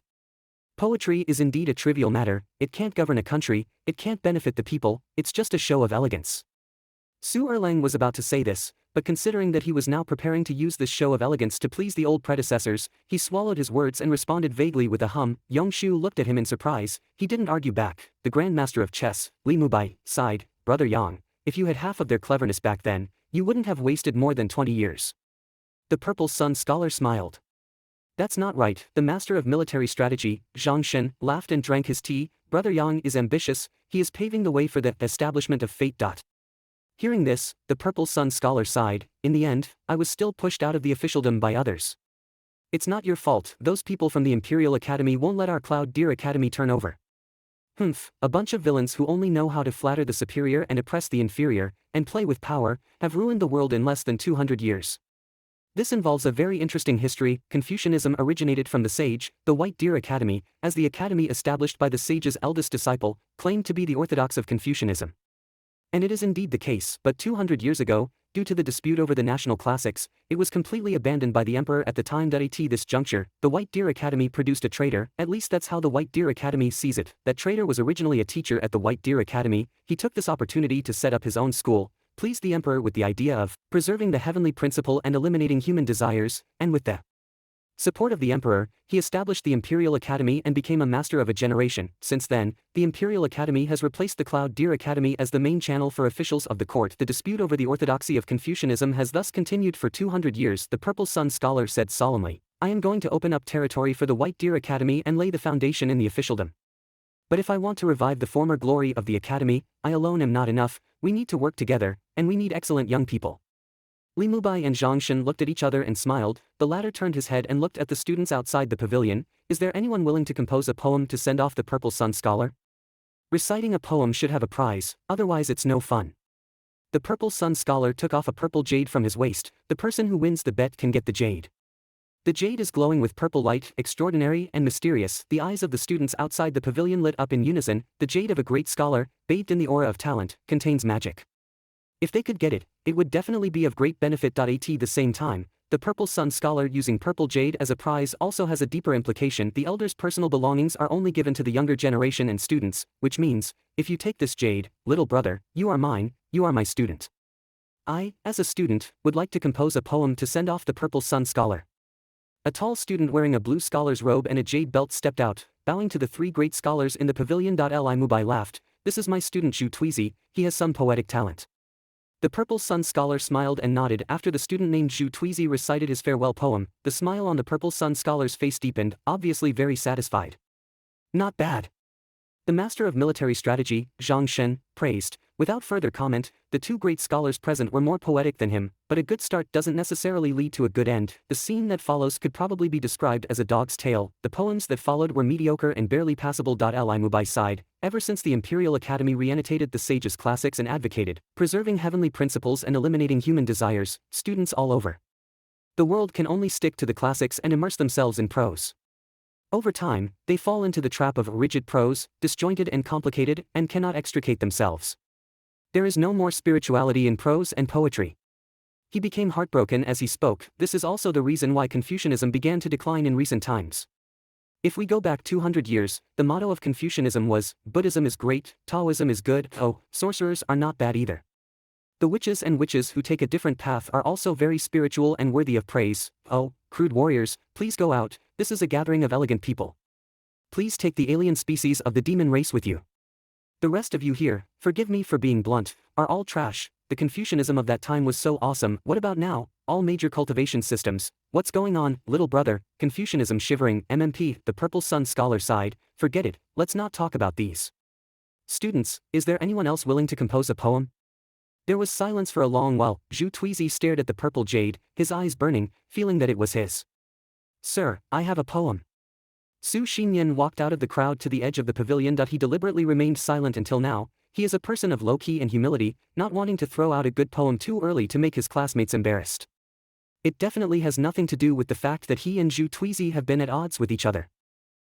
Poetry is indeed a trivial matter, it can't govern a country, it can't benefit the people, it's just a show of elegance. Su Erlang was about to say this, but considering that he was now preparing to use this show of elegance to please the old predecessors, he swallowed his words and responded vaguely with a hum. Yongshu looked at him in surprise, he didn't argue back. The grandmaster of chess, Li Mubai, sighed, Brother Yang, if you had half of their cleverness back then, you wouldn't have wasted more than 20 years. The Purple Sun scholar smiled. That's not right, the master of military strategy, Zhang Shen, laughed and drank his tea. Brother Yang is ambitious, he is paving the way for the establishment of fate. Hearing this, the Purple Sun scholar sighed, in the end, I was still pushed out of the officialdom by others. It's not your fault, those people from the Imperial Academy won't let our Cloud Deer Academy turn over. Humph, a bunch of villains who only know how to flatter the superior and oppress the inferior, and play with power, have ruined the world in less than 200 years. This involves a very interesting history. Confucianism originated from the sage, the White Deer Academy, as the academy established by the sage's eldest disciple, claimed to be the orthodox of Confucianism. And it is indeed the case, but 200 years ago, due to the dispute over the national classics, it was completely abandoned by the emperor at the time. At this juncture, the White Deer Academy produced a traitor, at least that's how the White Deer Academy sees it. That traitor was originally a teacher at the White Deer Academy, he took this opportunity to set up his own school, pleased the emperor with the idea of preserving the heavenly principle and eliminating human desires, and with the support of the emperor, he established the Imperial Academy and became a master of a generation. Since then, the Imperial Academy has replaced the Cloud Deer Academy as the main channel for officials of the court. The dispute over the orthodoxy of Confucianism has thus continued for 200 years. The Purple Sun scholar said solemnly, I am going to open up territory for the White Deer Academy and lay the foundation in the officialdom. But if I want to revive the former glory of the academy, I alone am not enough, we need to work together, and we need excellent young people. Li Mubai and Zhang Shen looked at each other and smiled. The latter turned his head and looked at the students outside the pavilion. Is there anyone willing to compose a poem to send off the Purple Sun scholar? Reciting a poem should have a prize, otherwise it's no fun. The Purple Sun scholar took off a purple jade from his waist. The person who wins the bet can get the jade. The jade is glowing with purple light, extraordinary and mysterious. The eyes of the students outside the pavilion lit up in unison. The jade of a great scholar, bathed in the aura of talent, contains magic. If they could get it, it would definitely be of great benefit. At the same time, the Purple Sun scholar using purple jade as a prize also has a deeper implication. The elders' personal belongings are only given to the younger generation and students, which means, if you take this jade, little brother, you are mine, you are my student. I, as a student, would like to compose a poem to send off the Purple Sun scholar. A tall student wearing a blue scholar's robe and a jade belt stepped out, bowing to the three great scholars in the pavilion. Li Mubai laughed, this is my student Zhu Tuizi, he has some poetic talent. The Purple Sun scholar smiled and nodded. After the student named Zhu Tuizi recited his farewell poem, the smile on the Purple Sun scholar's face deepened, obviously very satisfied. Not bad. The master of military strategy, Zhang Shen, praised. Without further comment, the two great scholars present were more poetic than him, but a good start doesn't necessarily lead to a good end. The scene that follows could probably be described as a dog's tale. The poems that followed were mediocre and barely passable. Li Mubai sighed. Ever since the Imperial Academy reannotated the sage's classics and advocated preserving heavenly principles and eliminating human desires, students all over the world can only stick to the classics and immerse themselves in prose. Over time, they fall into the trap of rigid prose, disjointed and complicated, and cannot extricate themselves. There is no more spirituality in prose and poetry. He became heartbroken as he spoke. This is also the reason why Confucianism began to decline in recent times. If we go back 200 years, the motto of Confucianism was, Buddhism is great, Taoism is good, oh, sorcerers are not bad either. The witches and witches who take a different path are also very spiritual and worthy of praise. Oh, crude warriors, please go out, this is a gathering of elegant people. Please take the alien species of the demon race with you. The rest of you here, forgive me for being blunt, are all trash. The Confucianism of that time was so awesome. What about now? All major cultivation systems. What's going on, little brother? Confucianism shivering. MMP, the Purple Sun scholar sighed. Forget it, let's not talk about these. Students, is there anyone else willing to compose a poem? There was silence for a long while. Zhu Tuizi stared at the purple jade, his eyes burning, feeling that it was his. Sir, I have a poem. Su Xinyan walked out of the crowd to the edge of the pavilion. He deliberately remained silent until now. He is a person of low-key and humility, not wanting to throw out a good poem too early to make his classmates embarrassed. It definitely has nothing to do with the fact that he and Zhu Tuizi have been at odds with each other.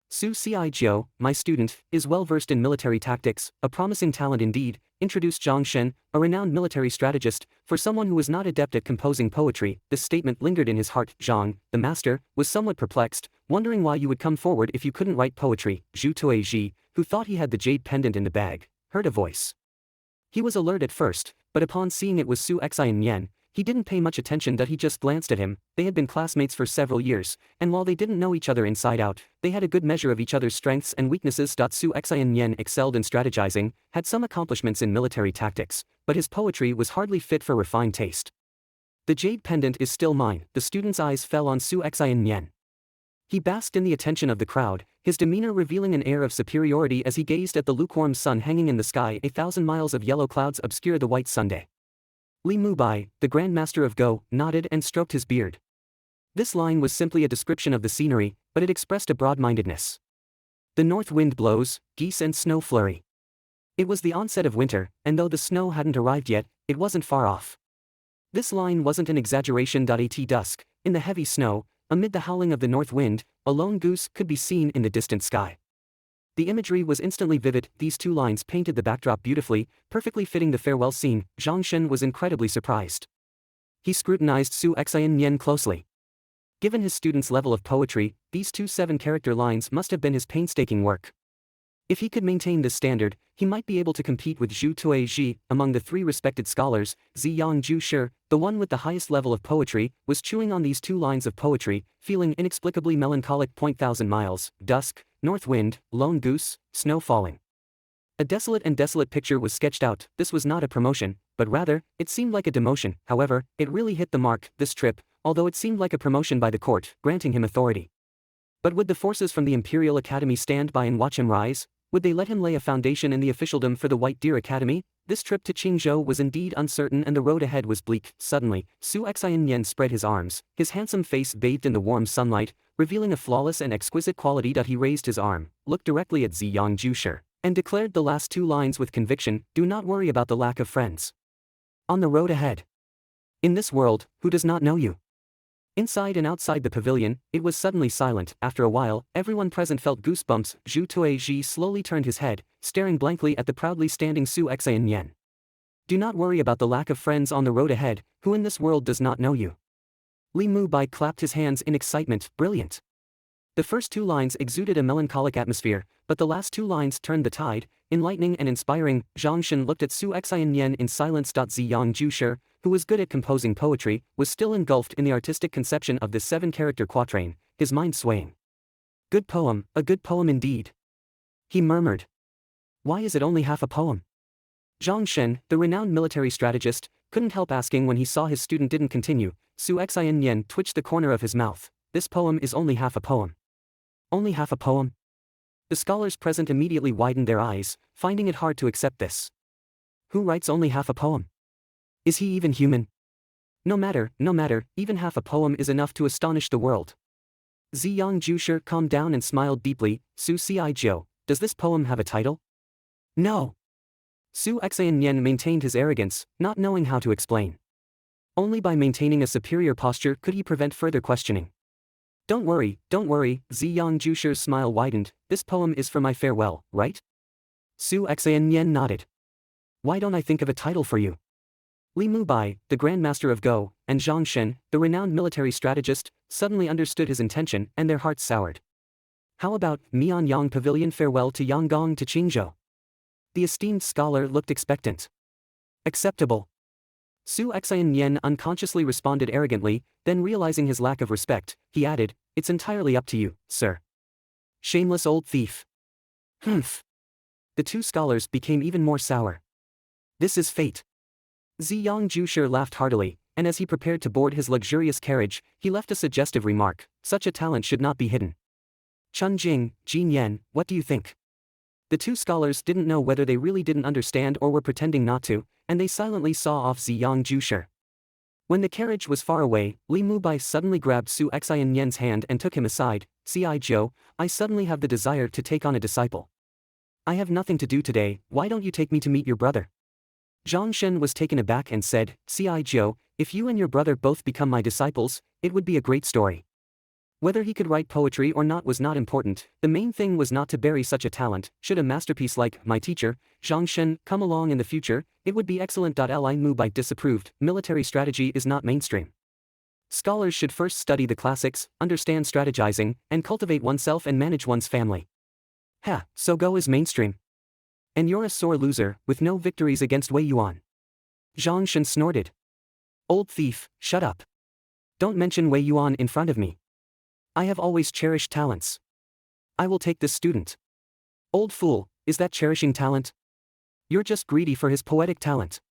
Su Xiaojiu, my student, is well versed in military tactics, a promising talent indeed, introduced Zhang Shen, a renowned military strategist. For someone who was not adept at composing poetry, this statement lingered in his heart. Zhang, the master, was somewhat perplexed, wondering why you would come forward if you couldn't write poetry. Zhu Tuizi, who thought he had the jade pendant in the bag, heard a voice. He was alert at first, but upon seeing it was Su Xianyan, he didn't pay much attention. He just glanced at him. They had been classmates for several years, and while they didn't know each other inside out, they had a good measure of each other's strengths and weaknesses. Su Xianyan excelled in strategizing, had some accomplishments in military tactics, but his poetry was hardly fit for refined taste. The jade pendant is still mine. The student's eyes fell on Su Xianyan. He basked in the attention of the crowd, his demeanor revealing an air of superiority as he gazed at the lukewarm sun hanging in the sky. 1,000 miles of yellow clouds obscure the white Sunday. Li Mubai, the Grand Master of Go, nodded and stroked his beard. This line was simply a description of the scenery, but it expressed a broad-mindedness. The north wind blows, geese and snow flurry. It was the onset of winter, and though the snow hadn't arrived yet, it wasn't far off. This line wasn't an exaggeration. At dusk, in the heavy snow, amid the howling of the north wind, a lone goose could be seen in the distant sky. The imagery was instantly vivid. These two lines painted the backdrop beautifully, perfectly fitting the farewell scene. Zhang Shen was incredibly surprised. He scrutinized Su Xianyan closely. Given his student's level of poetry, these 2 7-character lines must have been his painstaking work. If he could maintain this standard, he might be able to compete with Zhu Tuizi. Among the 3 respected scholars, Ziyang Shi, the one with the highest level of poetry, was chewing on these 2 lines of poetry, feeling inexplicably melancholic. 1,000 miles, dusk, north wind, lone goose, snow falling. A desolate picture was sketched out. This was not a promotion, but rather, it seemed like a demotion. However, it really hit the mark, this trip, although it seemed like a promotion by the court, granting him authority. But would the forces from the Imperial Academy stand by and watch him rise? Would they let him lay a foundation in the officialdom for the White Deer Academy? This trip to Qingzhou was indeed uncertain and the road ahead was bleak. Suddenly, Su Xianyan spread his arms, his handsome face bathed in the warm sunlight, revealing a flawless and exquisite quality. He raised his arm, looked directly at Ziyang Shi, and declared the last 2 lines with conviction. Do not worry about the lack of friends. On the road ahead. In this world, who does not know you? Inside and outside the pavilion, it was suddenly silent. After a while, everyone present felt goosebumps. Zhu Tuizi slowly turned his head, staring blankly at the proudly standing Su Xianyan. Do not worry about the lack of friends on the road ahead, who in this world does not know you? Li Mubai clapped his hands in excitement. Brilliant. The first 2 lines exuded a melancholic atmosphere, but the last 2 lines turned the tide, enlightening and inspiring. Zhang Shen looked at Su Xianyan in silence. Ziyang Shi, who was good at composing poetry, was still engulfed in the artistic conception of this 7-character quatrain, his mind swaying. Good poem, a good poem indeed. He murmured. Why is it only half a poem? Zhang Shen, the renowned military strategist, couldn't help asking when he saw his student didn't continue. Su Xianyan twitched the corner of his mouth. This poem is only half a poem. Only half a poem? The scholars present immediately widened their eyes, finding it hard to accept this. Who writes only half a poem? Is he even human? No matter, even half a poem is enough to astonish the world. Ziyang Shi calmed down and smiled deeply. Su Xiaojiu, does this poem have a title? No. Su Xianyan maintained his arrogance, not knowing how to explain. Only by maintaining a superior posture could he prevent further questioning. Don't worry, Ziyang Shi's smile widened. This poem is for my farewell, right? Su Xianyan nodded. Why don't I think of a title for you? Li Mubai, the Grand Master of Go, and Zhang Shen, the renowned military strategist, suddenly understood his intention and their hearts soured. How about Mianyang Pavilion Farewell to Yanggong to Qingzhou? The esteemed scholar looked expectant. Acceptable. Su Xianyan unconsciously responded arrogantly, then realizing his lack of respect, he added, it's entirely up to you, sir. Shameless old thief. Humph. The 2 scholars became even more sour. This is fate. Ziyang Shi laughed heartily, and as he prepared to board his luxurious carriage, he left a suggestive remark, such a talent should not be hidden. Chun Jing, Jin Yan, what do you think? The 2 scholars didn't know whether they really didn't understand or were pretending not to, and they silently saw off Ziyang Shi. When the carriage was far away, Li Mubai suddenly grabbed Su Xianyen's hand and took him aside. "See, Joe, I suddenly have the desire to take on a disciple. I have nothing to do today, why don't you take me to meet your brother?" Zhang Shen was taken aback and said, "See, Joe, if you and your brother both become my disciples, it would be a great story." Whether he could write poetry or not was not important, the main thing was not to bury such a talent. Should a masterpiece like My Teacher, Zhang Shen, come along in the future, it would be excellent. Li Mubai disapproved, military strategy is not mainstream. Scholars should first study the classics, understand strategizing, and cultivate oneself and manage one's family. Ha, so Go is mainstream. And you're a sore loser, with no victories against Wei Yuan. Zhang Shen snorted. Old thief, shut up. Don't mention Wei Yuan in front of me. I have always cherished talents. I will take this student. Old fool, is that cherishing talent? You're just greedy for his poetic talent.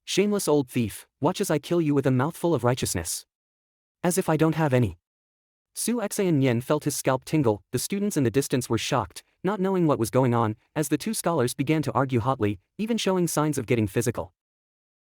Shameless old thief, watch as I kill you with a mouthful of righteousness. As if I don't have any. Su Xianyen felt his scalp tingle. The students in the distance were shocked, not knowing what was going on, as the two scholars began to argue hotly, even showing signs of getting physical.